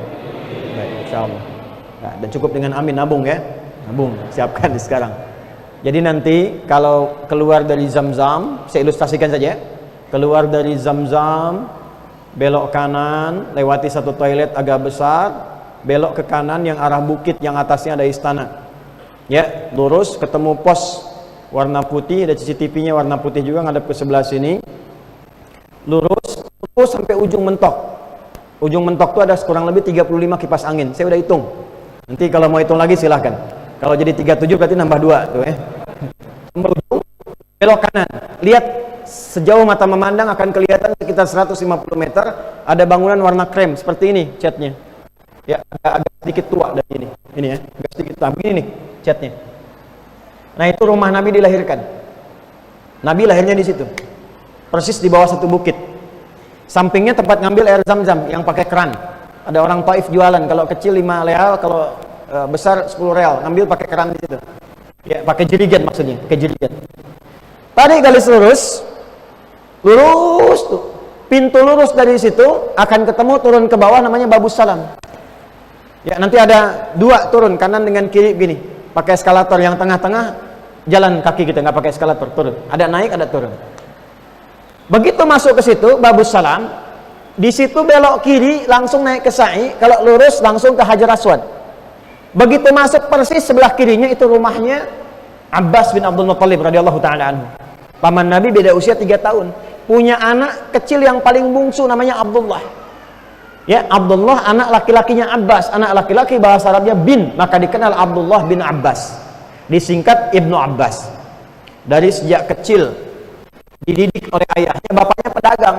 Speaker 1: Baik, insyaallah. Nah, dan cukup dengan amin, nabung ya. Nabung, siapkan sekarang. Jadi nanti kalau keluar dari Zam-Zam, saya ilustrasikan saja. Keluar dari Zam-Zam, belok kanan, lewati satu toilet agak besar, belok ke kanan yang arah bukit yang atasnya ada istana. Ya, lurus ketemu pos warna putih, ada CCTV-nya warna putih juga ngadep ke sebelah sini. Lurus terus sampai ujung mentok. Ujung mentok itu ada kurang lebih 35 kipas angin. Saya udah hitung. Nanti kalau mau hitung lagi silahkan. Kalau jadi 37 berarti nambah 2 tuh ya. Sampai ujung, belok kanan. Lihat sejauh mata memandang akan kelihatan sekitar 150 meter ada bangunan warna krem seperti ini catnya. Ya, agak sedikit tua dari ini. Ini ya, agak sedikit tua. Begini nih catnya. Nah, itu rumah Nabi dilahirkan. Nabi lahirnya di situ. Persis di bawah satu bukit. Sampingnya tempat ngambil air Zam-Zam yang pakai keran. Ada orang Taif jualan, kalau kecil 5 real, kalau besar 10 real, ngambil pakai keran di situ. Ya, pakai jerigen maksudnya, pakai jerigen. Tadi garis lurus tuh. Pintu lurus dari situ akan ketemu turun ke bawah namanya Babus Salam. Ya, nanti ada 2 turun kanan dengan kiri gini. Pakai eskalator, yang tengah-tengah jalan kaki kita, nggak pakai eskalator, turun. Ada naik, ada turun. Begitu masuk ke situ Babus Salam, di situ belok kiri langsung naik ke Sa'i, kalau lurus langsung ke Hajar Aswad. Begitu masuk persis sebelah kirinya itu rumahnya Abbas bin Abdul Muttalib radhiyallahu taala anhu. Paman Nabi beda usia 3 tahun. Punya anak kecil yang paling bungsu namanya Abdullah. Ya, Abdullah anak laki-lakinya Abbas. Anak laki-laki bahasa Arabnya bin, maka dikenal Abdullah bin Abbas. Disingkat Ibnu Abbas. Dari sejak kecil dididik oleh ayahnya, bapaknya pedagang.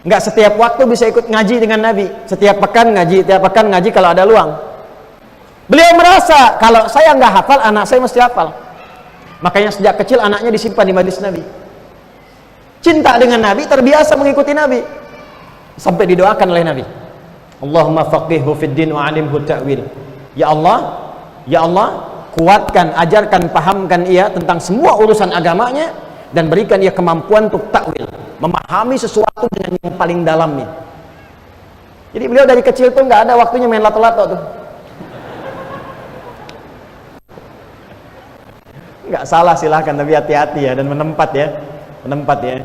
Speaker 1: Nggak setiap waktu bisa ikut ngaji dengan Nabi. Setiap pekan ngaji kalau ada luang. Beliau merasa kalau saya nggak hafal, anak saya mesti hafal. Makanya sejak kecil anaknya disimpan di majlis Nabi. Cinta dengan Nabi, terbiasa mengikuti Nabi. Sampai didoakan oleh Nabi. Allahumma faqihhu fid din wa 'alimhu ta'wil. Ya Allah, kuatkan, ajarkan, pahamkan ia tentang semua urusan agamanya dan berikan ia kemampuan untuk takwil, memahami sesuatu dengan yang paling dalamnya. Jadi beliau dari kecil tuh nggak ada waktunya main lato-lato tuh. Nggak salah, silahkan, tapi hati-hati ya, dan menempat ya.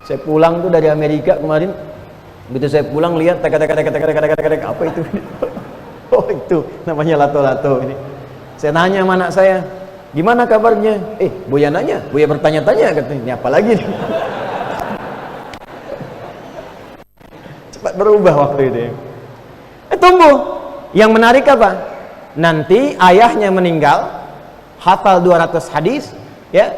Speaker 1: Saya pulang tuh dari Amerika kemarin, Begitu saya pulang lihat tek apa itu? Oh itu namanya lato-lato ini. Saya nanya sama anak saya, gimana kabarnya? Buya nanya, Buya bertanya-tanya katanya, ini apa lagi nih? Cepat berubah waktu itu. Tunggu, yang menarik apa? Nanti ayahnya meninggal, hafal 200 hadis, ya.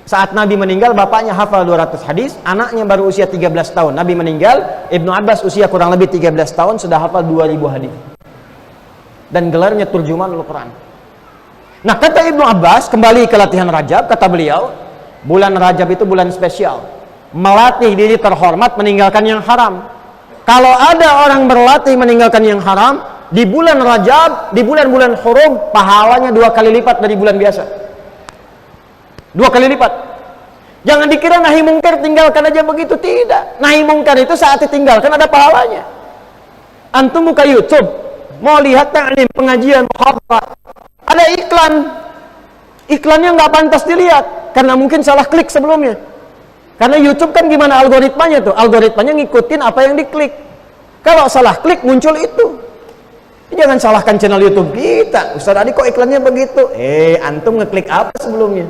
Speaker 1: Saat Nabi meninggal, bapaknya hafal 200 hadis, anaknya baru usia 13 tahun. Nabi meninggal, Ibnu Abbas usia kurang lebih 13 tahun, sudah hafal 2000 hadis. Dan gelarnya turjuman Al-Quran. Nah, kata Ibnu Abbas, kembali ke latihan Rajab, kata beliau, bulan Rajab itu bulan spesial. Melatih diri terhormat meninggalkan yang haram. Kalau ada orang berlatih meninggalkan yang haram, di bulan Rajab, di bulan-bulan hurum, pahalanya 2 kali lipat dari bulan biasa. 2 kali lipat. Jangan dikira nahi mungkar tinggalkan aja begitu, tidak. Nahi mungkar itu saat ditinggalkan ada pahalanya. Antum buka YouTube, mau lihat ta'lim, pengajian, muhadharah, ada iklan. Iklannya nggak pantas dilihat karena mungkin salah klik sebelumnya. Karena YouTube kan gimana algoritmanya tuh? Algoritmanya ngikutin apa yang diklik. Kalau salah klik muncul itu. Jangan salahkan channel YouTube kita. Ustaz Adi kok iklannya begitu? Antum ngeklik apa sebelumnya?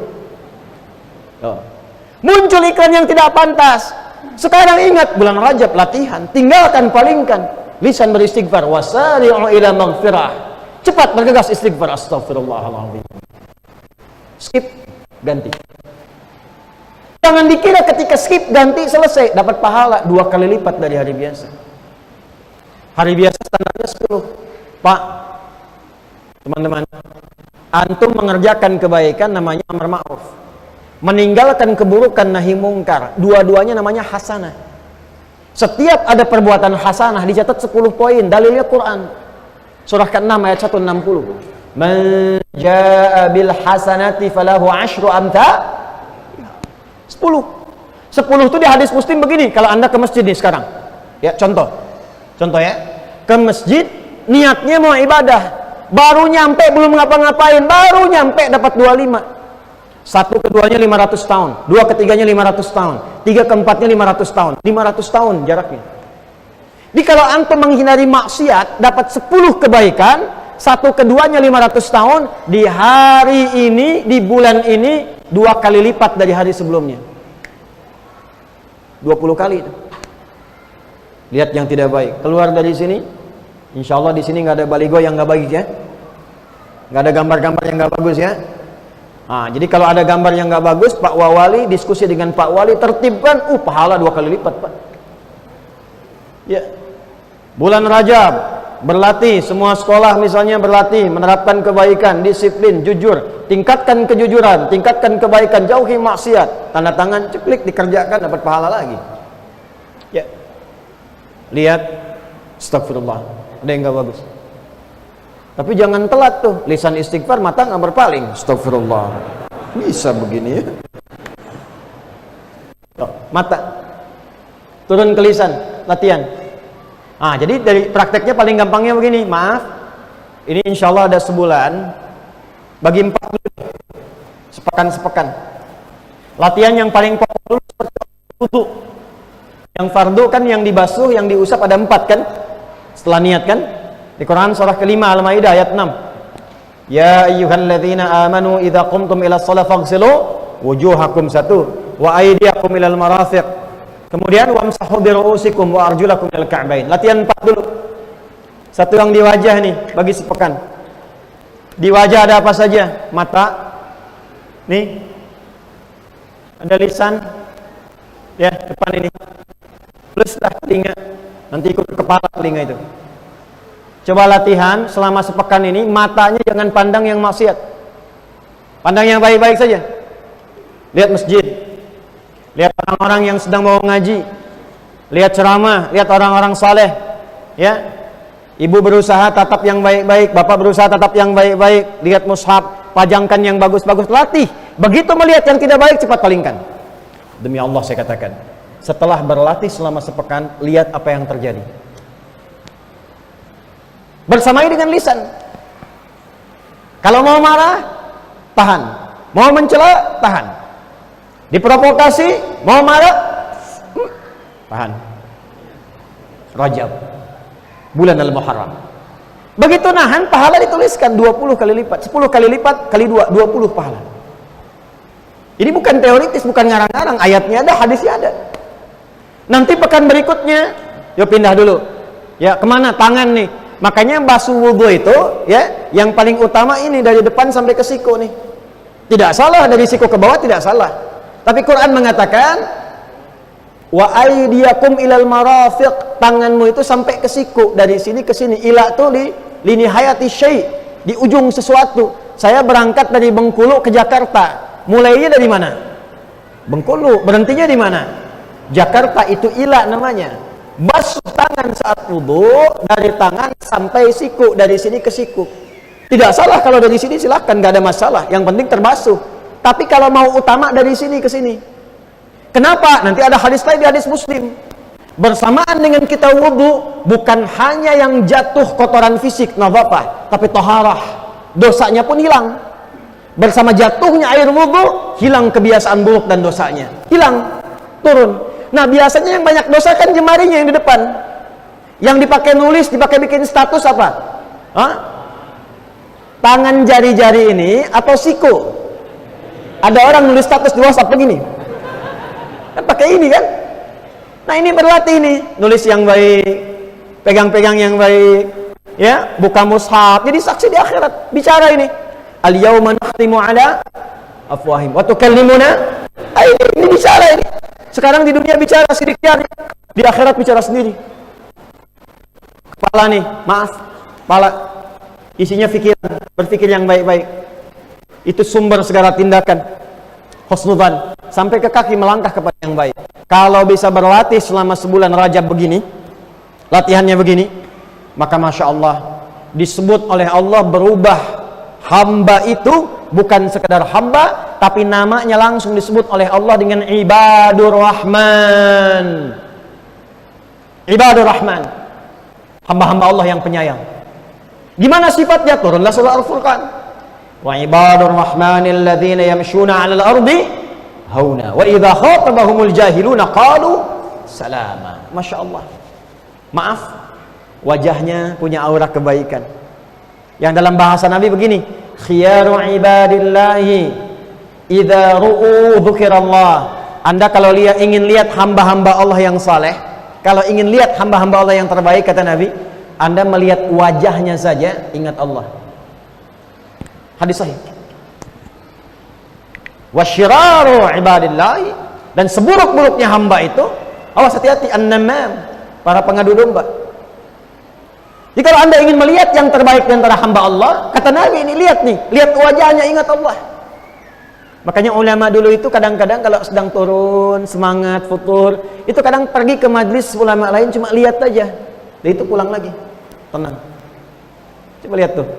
Speaker 1: Muncul iklan yang tidak pantas. Sekarang ingat bulan Rajab, latihan, tinggalkan, palingkan. Lisan beristighfar, wasari'u ila maghfirah. Cepat bergegas istighfar, astagfirullahaladzim. Skip, ganti. Jangan dikira ketika skip, ganti, selesai dapat pahala 2 kali lipat dari hari biasa. Hari biasa standarnya 10. Pak, teman-teman, antum mengerjakan kebaikan namanya amar ma'ruf, meninggalkan keburukan nahi mungkar, dua-duanya namanya hasanah. Setiap ada perbuatan hasanah dicatat 10 poin. Dalilnya Quran. Surah ke-6 ayat 160. Man jaa bil hasanati falahu 10 amthal. 10 itu di hadis Muslim begini. Kalau Anda ke masjid nih sekarang. Ya, contoh ya. Ke masjid niatnya mau ibadah. Baru nyampe belum ngapa-ngapain, baru nyampe dapat 25. 1 keduanya 500 tahun, 2 ketiganya 500 tahun, 3 keempatnya 500 tahun, 500 tahun jaraknya. Jadi kalau antum menghindari maksiat dapat 10 kebaikan, 1 keduanya 500 tahun, di hari ini, di bulan ini 2 kali lipat dari hari sebelumnya. 20 kali itu. Lihat yang tidak baik, keluar dari sini, insya Allah di sini nggak ada baligo yang nggak baik ya, nggak ada gambar-gambar yang nggak bagus ya. Nah, jadi kalau ada gambar yang nggak bagus, Pak Wali diskusi dengan Pak Wali, tertibkan, pahala 2 kali lipat, Pak. Ya, bulan Rajab berlatih, semua sekolah misalnya berlatih menerapkan kebaikan, disiplin, jujur, tingkatkan kejujuran, tingkatkan kebaikan, jauhi maksiat, tanda tangan, ceklik, dikerjakan, dapat pahala lagi. Ya, lihat, astagfirullah, ada yang nggak bagus. Tapi jangan telat tuh, lisan istighfar, mata nggak berpaling. Astagfirullah, bisa begini ya. Mata turun ke lisan, latihan. Jadi dari prakteknya paling gampangnya begini. Maaf, ini insya Allah ada sebulan, bagi 4 sepekan. Latihan yang paling pokok dulu seperti wudu. Yang fardu kan yang dibasuh, yang diusap ada 4 kan, setelah niat kan. Di Quran surah ke-5 Al-Maidah ayat 6. Ya ayyuhalladzina amanu idza qumtum ila shalah faghsilu wujuhakum, 1, wa aydiyakum ilal marafiq. Kemudian wamsahu bi ru'usikum wa arjulakum ilal ka'bain. Latihan 4 dulu. 1 yang di wajah nih bagi sepekan. Di wajah ada apa saja? Mata. Nih. Ada lisan. Ya, depan ini. Pluslah telinga. Nanti ikut ke kepala telinga itu. Coba latihan selama sepekan ini, matanya jangan pandang yang maksiat, pandang yang baik-baik saja. Lihat masjid, lihat orang-orang yang sedang mau ngaji, lihat ceramah, lihat orang-orang saleh. Ya, ibu berusaha tatap yang baik-baik, bapak berusaha tatap yang baik-baik. Lihat mushaf, pajangkan yang bagus-bagus, latih. Begitu melihat yang tidak baik, cepat palingkan. Demi Allah saya katakan, setelah berlatih selama sepekan, lihat apa yang terjadi. Bersamai dengan lisan. Kalau mau marah, tahan. Mau mencela, tahan. Diprovokasi, mau marah, tahan. Rajab, bulan Al-Muharram. Begitu nahan, pahala dituliskan 20 kali lipat, 10 kali lipat kali 2, 20 pahala. Ini bukan teoritis, bukan ngarang-ngarang, ayatnya ada, hadisnya ada. Nanti pekan berikutnya, yuk pindah dulu. Ya, kemana? Tangan nih. Makanya basuh wudhu itu, ya, yang paling utama ini dari depan sampai ke siku nih. Tidak salah dari siku ke bawah, tidak salah. Tapi Quran mengatakan, wa aydiyakum ilal marafiq, tanganmu itu sampai ke siku, dari sini ke sini. Ila tuh di lini hayati syai', di ujung sesuatu. Saya berangkat dari Bengkulu ke Jakarta. Mulainya dari mana? Bengkulu. Berhentinya di mana? Jakarta. Itu ila namanya. Basuh tangan saat wudu dari tangan sampai siku, dari sini ke siku. Tidak salah kalau dari sini, silahkan, nggak ada masalah. Yang penting terbasuh. Tapi kalau mau utama dari sini ke sini. Kenapa? Nanti ada hadis lain di hadis Muslim. Bersamaan dengan kita wudu, bukan hanya yang jatuh kotoran fisik, nadhafah, tapi taharah. Dosanya pun hilang. Bersama jatuhnya air wudu, hilang kebiasaan buruk dan dosanya. Hilang, turun. Nah, biasanya yang banyak dosa kan jemarinya yang di depan. Yang dipakai nulis, dipakai bikin status apa? Hah? Tangan jari-jari ini atau siku? Ada orang nulis status di WhatsApp begini. Kan pakai ini kan? Nah, ini berlatih nih, nulis yang baik, pegang-pegang yang baik, ya, buka mushaf, jadi saksi di akhirat. Bicara ini, al-yawma nakhtimu ala afwahim wa tukallimuna aydihim. Ini bicara ini. Sekarang di dunia bicara sidik jari, di akhirat bicara sendiri. Kepala nih, maaf, kepala isinya pikiran, berpikir yang baik-baik. Itu sumber segala tindakan. Husnudzan, sampai ke kaki melangkah kepada yang baik. Kalau bisa berlatih selama sebulan Rajab begini, latihannya begini, maka Masya Allah, disebut oleh Allah berubah. Hamba itu bukan sekedar hamba, tapi namanya langsung disebut oleh Allah dengan Ibadur Rahman. Ibadur Rahman, hamba-hamba Allah yang penyayang. Gimana sifatnya? Turunlah surah Al-Furqan. Wa ibadur rahmanil ladzina yamshuna 'alal ardi hauna wa idza khatabahumul jahiluna qalu salama. Masya Allah. Maaf, wajahnya punya aura kebaikan. Yang dalam bahasa Nabi begini, khiyaru ibadillahi idza ru'u dzikrallah. Anda kalau ingin lihat hamba-hamba Allah yang saleh, kalau ingin lihat hamba-hamba Allah yang terbaik, kata Nabi, Anda melihat wajahnya saja ingat Allah. Hadis sahih. Wasyiraru ibadillahi, dan seburuk-buruknya hamba itu, awas hati-hati, an-namam, para pengadu domba. Jadi kalau Anda ingin melihat yang terbaik di antara hamba Allah, kata Nabi ini, lihat nih, lihat wajahnya, ingat Allah. Makanya ulama dulu itu kadang-kadang kalau sedang turun semangat futur, itu kadang pergi ke majlis ulama lain cuma lihat aja, dan itu pulang lagi tenang. Coba lihat tuh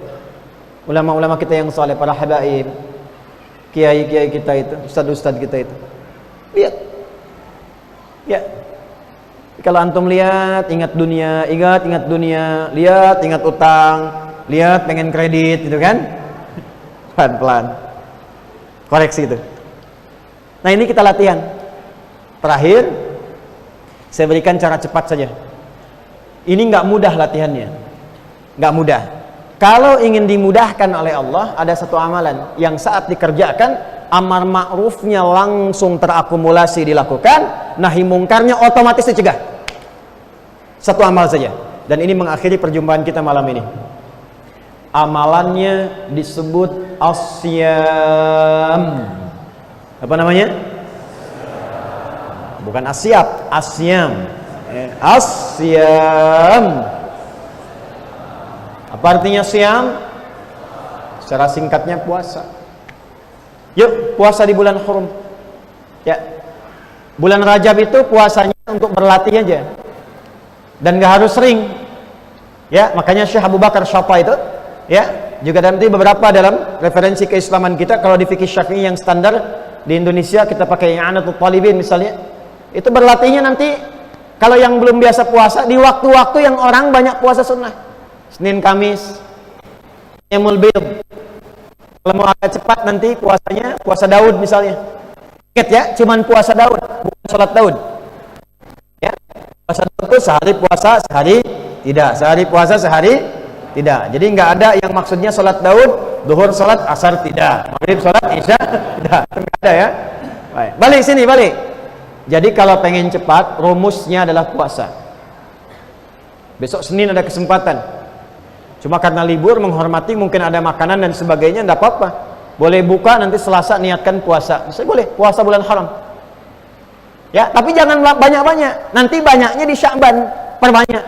Speaker 1: ulama-ulama kita yang saleh, para habaib, kiai-kiai kita itu, ustad-ustad kita itu, lihat ya. Kalau antum lihat, ingat dunia, ingat dunia, lihat, ingat utang, lihat pengen kredit, gitu kan? Pelan-pelan koreksi itu. Nah, ini kita latihan. Terakhir, saya berikan cara cepat saja. Ini nggak mudah latihannya, nggak mudah. Kalau ingin dimudahkan oleh Allah, ada satu amalan yang saat dikerjakan, amar ma'rufnya langsung terakumulasi dilakukan, nahi mungkarnya otomatis dicegah. Satu amal saja, dan ini mengakhiri perjumpaan kita malam ini. Amalannya disebut asyam. Apa namanya? Bukan asyap, asyam. Asyam. Apa artinya syam? Secara singkatnya puasa. Yuk, puasa di bulan hurum. Ya. Bulan Rajab itu puasanya untuk berlatih aja. Dan gak harus sering. Ya, makanya Syekh Abu Bakar Syafa itu, ya, juga nanti beberapa dalam referensi keislaman kita, kalau di fikih Syafi'i yang standar di Indonesia kita pakai I'anatul Talibin misalnya, itu berlatihnya nanti kalau yang belum biasa puasa di waktu-waktu yang orang banyak puasa sunnah, Senin Kamis, Yaumul Bid. Kalau mau agak cepat nanti puasanya puasa Daud misalnya. Ingat ya, cuman puasa Daud, bukan sholat Daud. Ya, Puasa itu sehari puasa, sehari tidak. Sehari puasa, sehari tidak. Jadi nggak ada yang maksudnya sholat Daud, duhur sholat, asar tidak. Maghrib sholat, isya tidak. Nggak ada ya. Baik. Balik sini, balik. Jadi kalau pengen cepat, rumusnya adalah puasa. Besok Senin ada kesempatan. Cuma karena libur, menghormati, mungkin ada makanan dan sebagainya, nggak apa-apa. Boleh buka, nanti Selasa niatkan puasa. Bisa boleh, puasa bulan haram. Ya, tapi jangan banyak-banyak. Nanti banyaknya di Sya'ban, perbanyak.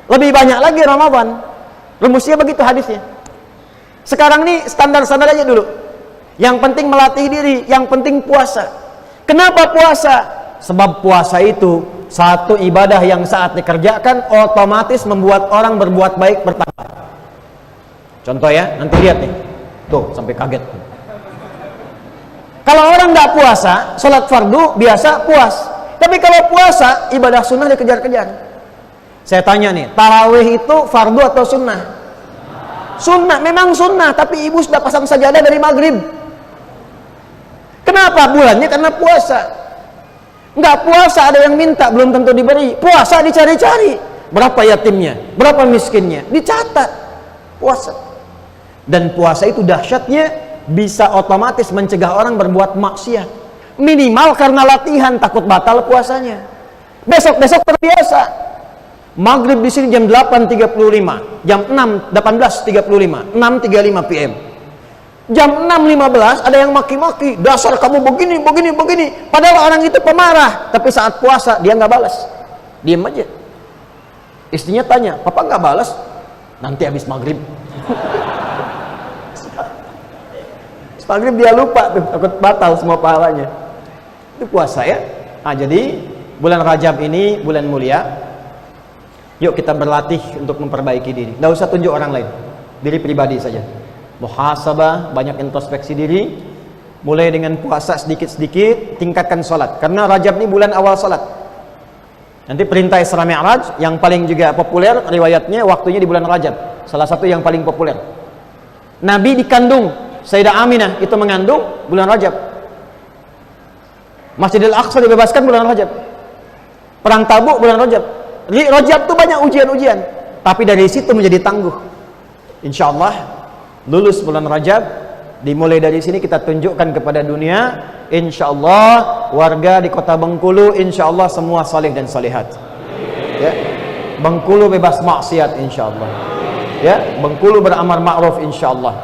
Speaker 1: Lebih banyak lagi Ramadan. Rumusnya begitu hadisnya. Sekarang nih standar-standar aja dulu. Yang penting melatih diri, yang penting puasa. Kenapa puasa? Sebab puasa itu satu ibadah yang saat dikerjakan otomatis membuat orang berbuat baik bertambah. Contoh ya, nanti lihat nih. Tuh, sampai kaget. Kalau orang nggak puasa, sholat fardu biasa puas. Tapi kalau puasa, ibadah sunnah dikejar-kejar. Saya tanya nih, tarawih itu fardu atau sunnah? Sunnah, memang sunnah. Tapi ibu sudah pasang sajadah dari maghrib. Kenapa? Bulannya karena puasa. Nggak puasa ada yang minta, belum tentu diberi. Puasa dicari-cari. Berapa yatimnya? Berapa miskinnya? Dicatat. Puasa. Dan puasa itu dahsyatnya bisa otomatis mencegah orang berbuat maksiat. Minimal karena latihan, takut batal puasanya. Besok-besok terbiasa. Maghrib di sini jam 8.35, jam 6 18.35, 6.35 PM. Jam 6.15 ada yang maki-maki, dasar kamu begini, begini, begini. Padahal orang itu pemarah, tapi saat puasa dia nggak balas, diem aja. Istrinya tanya, papa nggak balas? Nanti habis maghrib. Maghrib dia lupa tuh, takut batal semua pahalanya. Itu puasa ya. Nah, jadi bulan Rajab ini bulan mulia. Yuk kita berlatih untuk memperbaiki diri. Nggak usah tunjuk orang lain, diri pribadi saja. Muhasabah, banyak introspeksi diri. Mulai dengan puasa sedikit-sedikit, tingkatkan sholat. Karena Rajab ini bulan awal sholat. Nanti perintah Isra Mi'raj yang paling juga populer riwayatnya waktunya di bulan Rajab. Salah satu yang paling populer. Nabi dikandung, Sayyidah Aminah itu mengandung bulan Rajab. Masjidil Aqsa dibebaskan bulan Rajab. Perang Tabuk bulan Rajab. Rajab itu banyak ujian-ujian, tapi dari situ menjadi tangguh. Insya Allah lulus bulan Rajab, dimulai dari sini kita tunjukkan kepada dunia. Insya Allah warga di kota Bengkulu, insya Allah semua saleh dan salihat. Ya, Bengkulu bebas maksiat insya Allah. Ya, Bengkulu beramar ma'ruf insya Allah.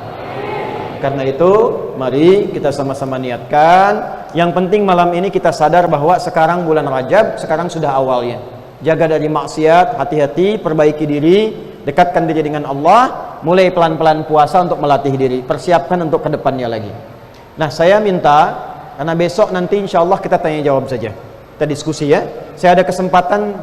Speaker 1: Karena itu mari kita sama-sama niatkan. Yang penting malam ini kita sadar bahwa sekarang bulan Rajab, sekarang sudah awalnya. Jaga dari maksiat, hati-hati, perbaiki diri, dekatkan diri dengan Allah, mulai pelan-pelan puasa untuk melatih diri, persiapkan untuk kedepannya lagi. Nah, saya minta, karena besok nanti insya Allah kita tanya jawab saja, kita diskusi ya. Saya ada kesempatan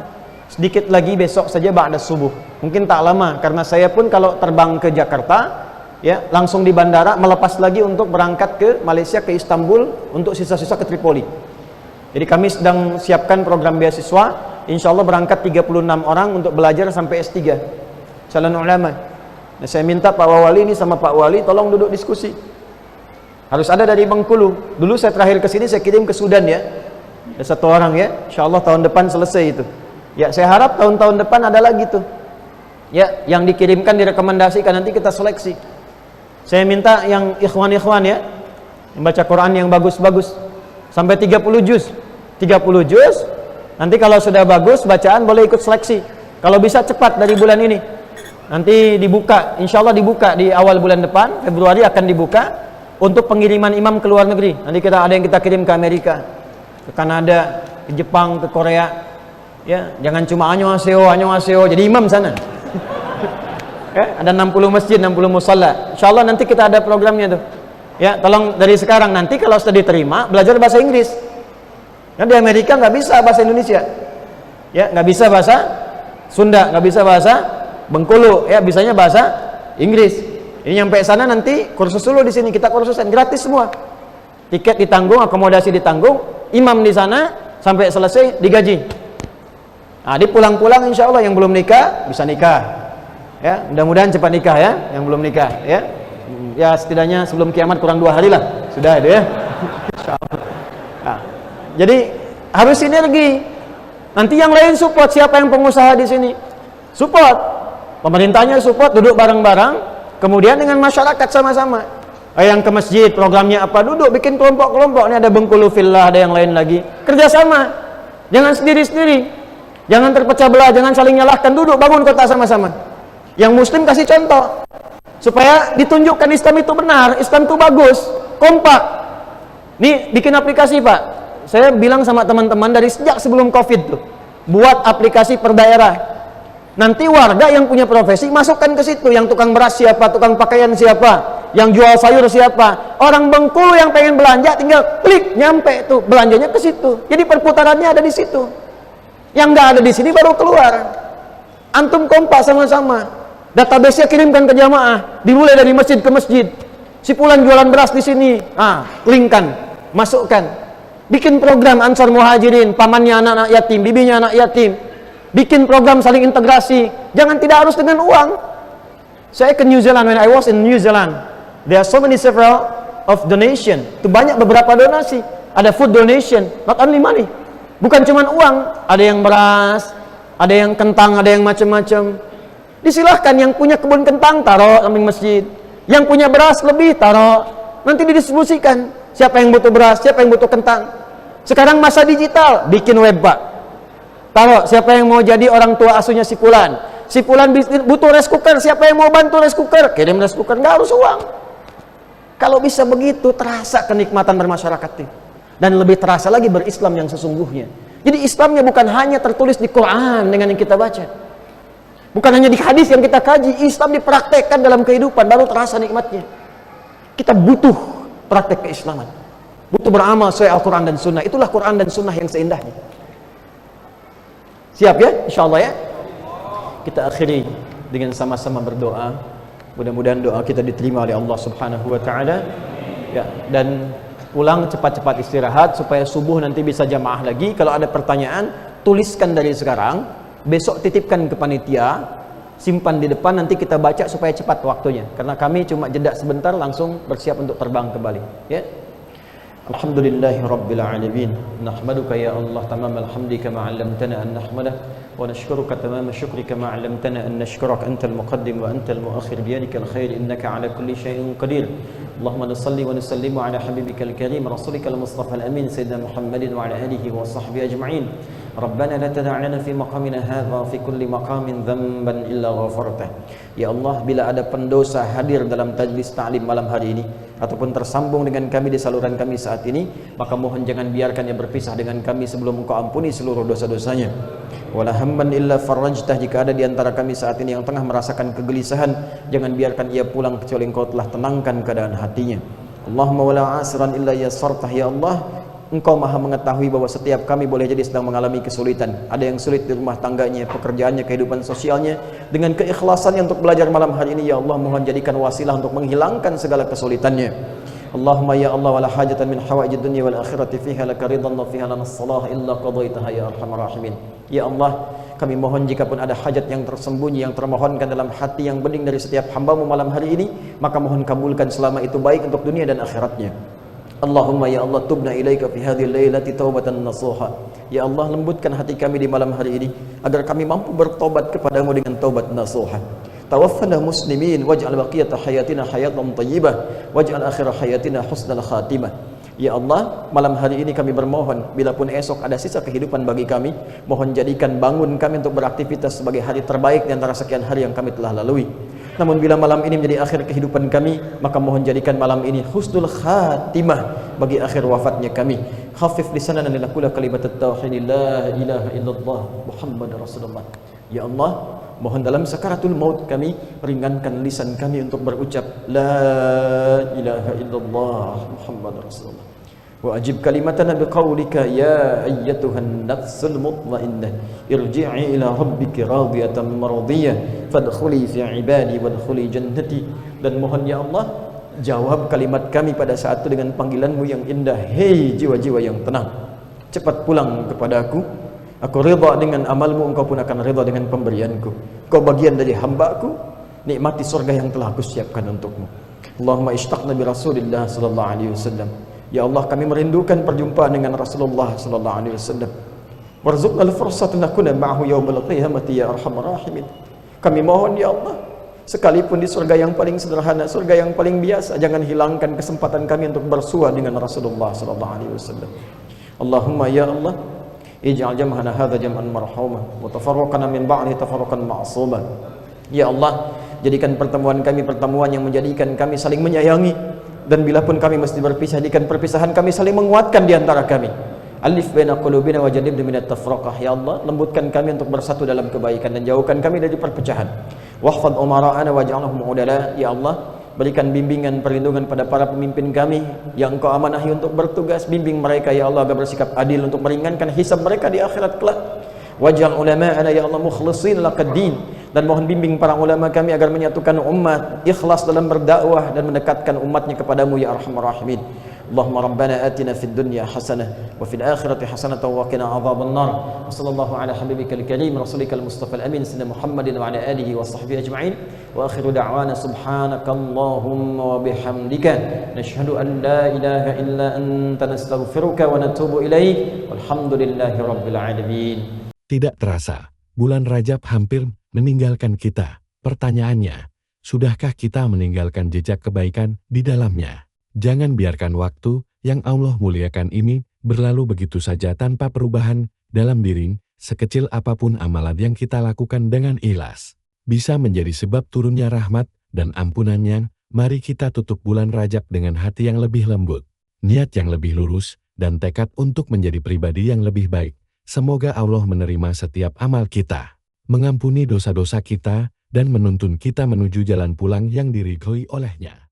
Speaker 1: sedikit lagi besok saja ba'da subuh, mungkin tak lama, karena saya pun kalau terbang ke Jakarta ya, langsung di bandara, melepas lagi untuk berangkat ke Malaysia, ke Istanbul, untuk sisa-sisa ke Tripoli. Jadi kami sedang siapkan program beasiswa, insya Allah berangkat 36 orang untuk belajar sampai S3 calon ulama. Nah, saya minta Pak Wali ini sama Pak Wali tolong duduk diskusi. Harus ada dari Bengkulu. Dulu saya terakhir ke sini saya kirim ke Sudan ya. Ada satu orang ya, insya Allah tahun depan selesai itu. Ya, saya harap tahun-tahun depan ada lagi tuh. Ya, yang dikirimkan direkomendasikan, nanti kita seleksi. Saya minta yang ikhwan-ikhwan ya, yang baca Quran yang bagus-bagus sampai 30 juz. 30 juz. Nanti kalau sudah bagus bacaan boleh ikut seleksi. Kalau bisa cepat dari bulan ini. Nanti dibuka, insya Allah dibuka di awal bulan depan, Februari akan dibuka untuk pengiriman imam ke luar negeri. Nanti kita ada yang kita kirim ke Amerika, ke Kanada, ke Jepang, ke Korea. Ya, jangan cuma annyeonghaseyo, jadi imam sana. Ya, ada 60 masjid, 60 musalla. Insya Allah nanti kita ada programnya tuh. Ya, tolong dari sekarang, nanti kalau sudah diterima belajar bahasa Inggris. Nah, di Amerika nggak bisa bahasa Indonesia. Ya, nggak bisa bahasa Sunda, nggak bisa bahasa Bengkulu, ya bisanya bahasa Inggris. Ini nyampe sana nanti kursus dulu di sini, kita kursusan gratis semua. Tiket ditanggung, akomodasi ditanggung, imam di sana sampai selesai digaji. Nah, di pulang-pulang insya Allah yang belum nikah bisa nikah. Ya, mudah-mudahan cepat nikah ya, yang belum nikah ya. Ya setidaknya sebelum kiamat kurang 2 hari lah, sudah itu ya. Insya Allah. Nah, jadi harus sinergi. Nanti yang lain support. Siapa yang pengusaha di sini? Support. Pemerintahnya support, duduk bareng-bareng. Kemudian dengan masyarakat sama-sama. Yang ke masjid, programnya apa? Duduk, bikin kelompok-kelompok. Ini ada Bengkulu Villa, ada yang lain lagi. Kerjasama. Jangan sendiri-sendiri. Jangan terpecah belah, jangan saling nyalahkan. Duduk, bangun kota sama-sama. Yang muslim kasih contoh. Supaya ditunjukkan Islam itu benar, Islam itu bagus, kompak. Nih, bikin aplikasi Pak. Saya bilang sama teman-teman dari sejak sebelum COVID tuh. Buat aplikasi per daerah. Nanti warga yang punya profesi masukkan ke situ, yang tukang beras siapa, tukang pakaian siapa, yang jual sayur siapa. Orang Bengkulu yang pengen belanja tinggal klik nyampe tuh, belanjanya ke situ. Jadi perputarannya ada di situ. Yang nggak ada di sini baru keluar. Antum kompak sama-sama. Database-nya kirimkan ke jamaah, dimulai dari masjid ke masjid. Si fulan jualan beras di sini. Linkkan, masukkan. Bikin program Ansar Muhajirin, pamannya anak-anak yatim, bibinya anak yatim. Bikin program saling integrasi. Jangan tidak harus dengan uang. Saya ke New Zealand, when I was in New Zealand, there are so many several of donation. Itu banyak beberapa donasi. Ada food donation, not only money. Bukan cuma uang. Ada yang beras, ada yang kentang, ada yang macam-macam. Disilahkan yang punya kebun kentang taruh samping masjid. Yang punya beras lebih taruh. Nanti didistribusikan. Siapa yang butuh beras, siapa yang butuh kentang. Sekarang masa digital, bikin web Pak. Taruh siapa yang mau jadi orang tua asuhnya si fulan. Si fulan butuh rice cooker, siapa yang mau bantu rice cooker? Kirim rice cooker, nggak harus uang. Kalau bisa begitu, terasa kenikmatan bermasyarakat itu. Dan lebih terasa lagi berislam yang sesungguhnya. Jadi Islamnya bukan hanya tertulis di Quran dengan yang kita baca. Bukan hanya di hadis yang kita kaji, Islam dipraktekkan dalam kehidupan, baru terasa nikmatnya. Kita butuh praktek keislaman. Butuh beramal sesuai Al-Quran dan Sunnah. Itulah Quran dan Sunnah yang seindahnya. Siap ya? InsyaAllah ya? Kita akhiri dengan sama-sama berdoa. Mudah-mudahan doa kita diterima oleh Allah Subhanahu wa Ta'ala. Ya, dan pulang cepat-cepat istirahat supaya subuh nanti bisa jamaah lagi. Kalau ada pertanyaan, tuliskan dari sekarang. Besok titipkan ke panitia, simpan di depan, nanti kita baca supaya cepat waktunya. Karena kami cuma jeda sebentar langsung bersiap untuk terbang kembali. Ya. Alhamdulillahi Rabbil Alamin. Nahmaduka ya Allah tamamal hamdi kama 'allamtana an nahmadah wa nashkuruka tamama syukri kama 'allamtana an nashkuraka antal muqaddim wa antal muakhir biyadikal khair innaka 'ala kulli syai'in qadir. Allahumma nusalli wa nusallimu 'ala habibikal karim rasulikal mustafa al-amin sayyidina Muhammadin wa 'ala alihi wa sahbihi ajma'in. Rabbana la tada' lana fi maqamina hadha fi kulli maqamin dhanban illa ghafartah. Ya Allah, bila ada pendosa hadir dalam tajlis ta'lim malam hari ini ataupun tersambung dengan kami di saluran kami saat ini, maka mohon jangan biarkan ia berpisah dengan kami sebelum Engkau ampuni seluruh dosa-dosanya. Wala hamman illa farajtah, jika ada di antara kami saat ini yang tengah merasakan kegelisahan, jangan biarkan ia pulang kecuali Engkau telah tenangkan keadaan hatinya. Allahumma wala asran illa yassartah. Ya Allah, Engkau maha mengetahui bahwa setiap kami boleh jadi sedang mengalami kesulitan. Ada yang sulit di rumah tangganya, pekerjaannya, kehidupan sosialnya. Dengan keikhlasannya untuk belajar malam hari ini, ya Allah, mohon jadikan wasilah untuk menghilangkan segala kesulitannya. Allahumma ya Allah, wala hajatan min hawaijid dunya wal akhirati fiha laka ridhan wa fiha lana salah illa qadaitaha ya arhamar rahimin. Ya Allah, kami mohon jika pun ada hajat yang tersembunyi, yang termohonkan dalam hati yang bening dari setiap hamba-Mu malam hari ini, maka mohon kabulkan selama itu baik untuk dunia dan akhiratnya. Allahumma ya Allah, tubna ilaika fi hadhihi lailati taubatan nasuha. Ya Allah, lembutkan hati kami di malam hari ini agar kami mampu bertobat kepadamu dengan taubat nasuha. Tawaffana muslimin waj'al baqiyata hayatina hayatan thayyibah waj'al akhir hayatina husnal khatimah. Ya Allah, malam hari ini kami bermohon, bila pun esok ada sisa kehidupan bagi kami, mohon jadikan bangun kami untuk beraktivitas sebagai hari terbaik di antara sekian hari yang kami telah lalui. Namun bila malam ini menjadi akhir kehidupan kami, maka mohon jadikan malam ini husnul khatimah bagi akhir wafatnya kami. Khafif lisanana lil kula kalimat at-tauhid la ilaha illallah Muhammad Rasulullah. Ya Allah, mohon dalam sakaratul maut kami ringankan lisan kami untuk berucap la ilaha illallah Muhammad Rasulullah. Wa ajib kalimatana biqaulika ya ayyatuhan nafsul mutmainnah irji'i ila rabbiki radiyatan mardiyah fadkhuli fi ibadi wadkhuli jannati. Dan mohon ya Allah, jawab kalimat kami pada saat itu dengan panggilan-Mu yang indah, hei jiwa-jiwa yang tenang, cepat pulang kepadaku. Aku ridha dengan amal-Mu, Engkau pun akan ridha dengan pemberianku. Kau bagian dari hamba-Ku, nikmati surga yang telah Aku siapkan untuk-Mu. Allahumma ishtaqna bi Rasulillah sallallahu alaihi wasallam. Ya Allah, kami merindukan perjumpaan dengan Rasulullah sallallahu alaihi wasallam. Warzuqna al-fursata nakuna ma'ahu yaumal qiyamati ya arhamar rahimin. Kami mohon ya Allah, sekalipun di surga yang paling sederhana, surga yang paling biasa, jangan hilangkan kesempatan kami untuk bersua dengan Rasulullah sallallahu alaihi wasallam. Allahumma ya Allah, ij'al jam'ana hadza jam'an marhuma wa tafarraqana min ba'di tafarruqan ma'suma. Ya Allah, jadikan pertemuan kami pertemuan yang menjadikan kami saling menyayangi, dan bila pun kami mesti berpisah, jadikan perpisahan kami saling menguatkan di antara kami. Alif baina qulubina wa jannibna minat tafraqah. Ya Allah, lembutkan kami untuk bersatu dalam kebaikan dan jauhkan kami dari perpecahan. Wahfad umara'ana waj'alhum udala. Ya Allah, berikan bimbingan perlindungan pada para pemimpin kami yang Engkau amanahi untuk bertugas. Bimbing mereka ya Allah agar bersikap adil untuk meringankan hisab mereka di akhirat kelak. Waj'al ulama'ana ya Allah mukhlishin laqad-din. Dan mohon bimbing para ulama kami agar menyatukan umat, ikhlas dalam berdakwah dan mendekatkan umatnya kepadamu ya arhamar rahimin. Allahumma rabbana atina fid dunya hasanah wa fil akhirati hasanah wa qina adzaban nar. Wa sallallahu ala habibikal karim rasulikal mustafa al amin sayyidina Muhammadin wa ala alihi wa sahbihi ajma'in. Wa akhiru da'wana subhanakallahumma wa bihamdika nashhadu an la ilaha illa anta nastaghfiruka wa natubu ilaik. Walhamdulillahi rabbil alamin.
Speaker 2: Tidak terasa, bulan Rajab hampir meninggalkan kita. Pertanyaannya, sudahkah kita meninggalkan jejak kebaikan di dalamnya? Jangan biarkan waktu yang Allah muliakan ini berlalu begitu saja tanpa perubahan dalam diri, sekecil apapun amalan yang kita lakukan dengan ikhlas. Bisa menjadi sebab turunnya rahmat dan ampunannya. Mari kita tutup bulan Rajab dengan hati yang lebih lembut, niat yang lebih lurus, dan tekad untuk menjadi pribadi yang lebih baik. Semoga Allah menerima setiap amal kita, mengampuni dosa-dosa kita, dan menuntun kita menuju jalan pulang yang diridhoi oleh-Nya.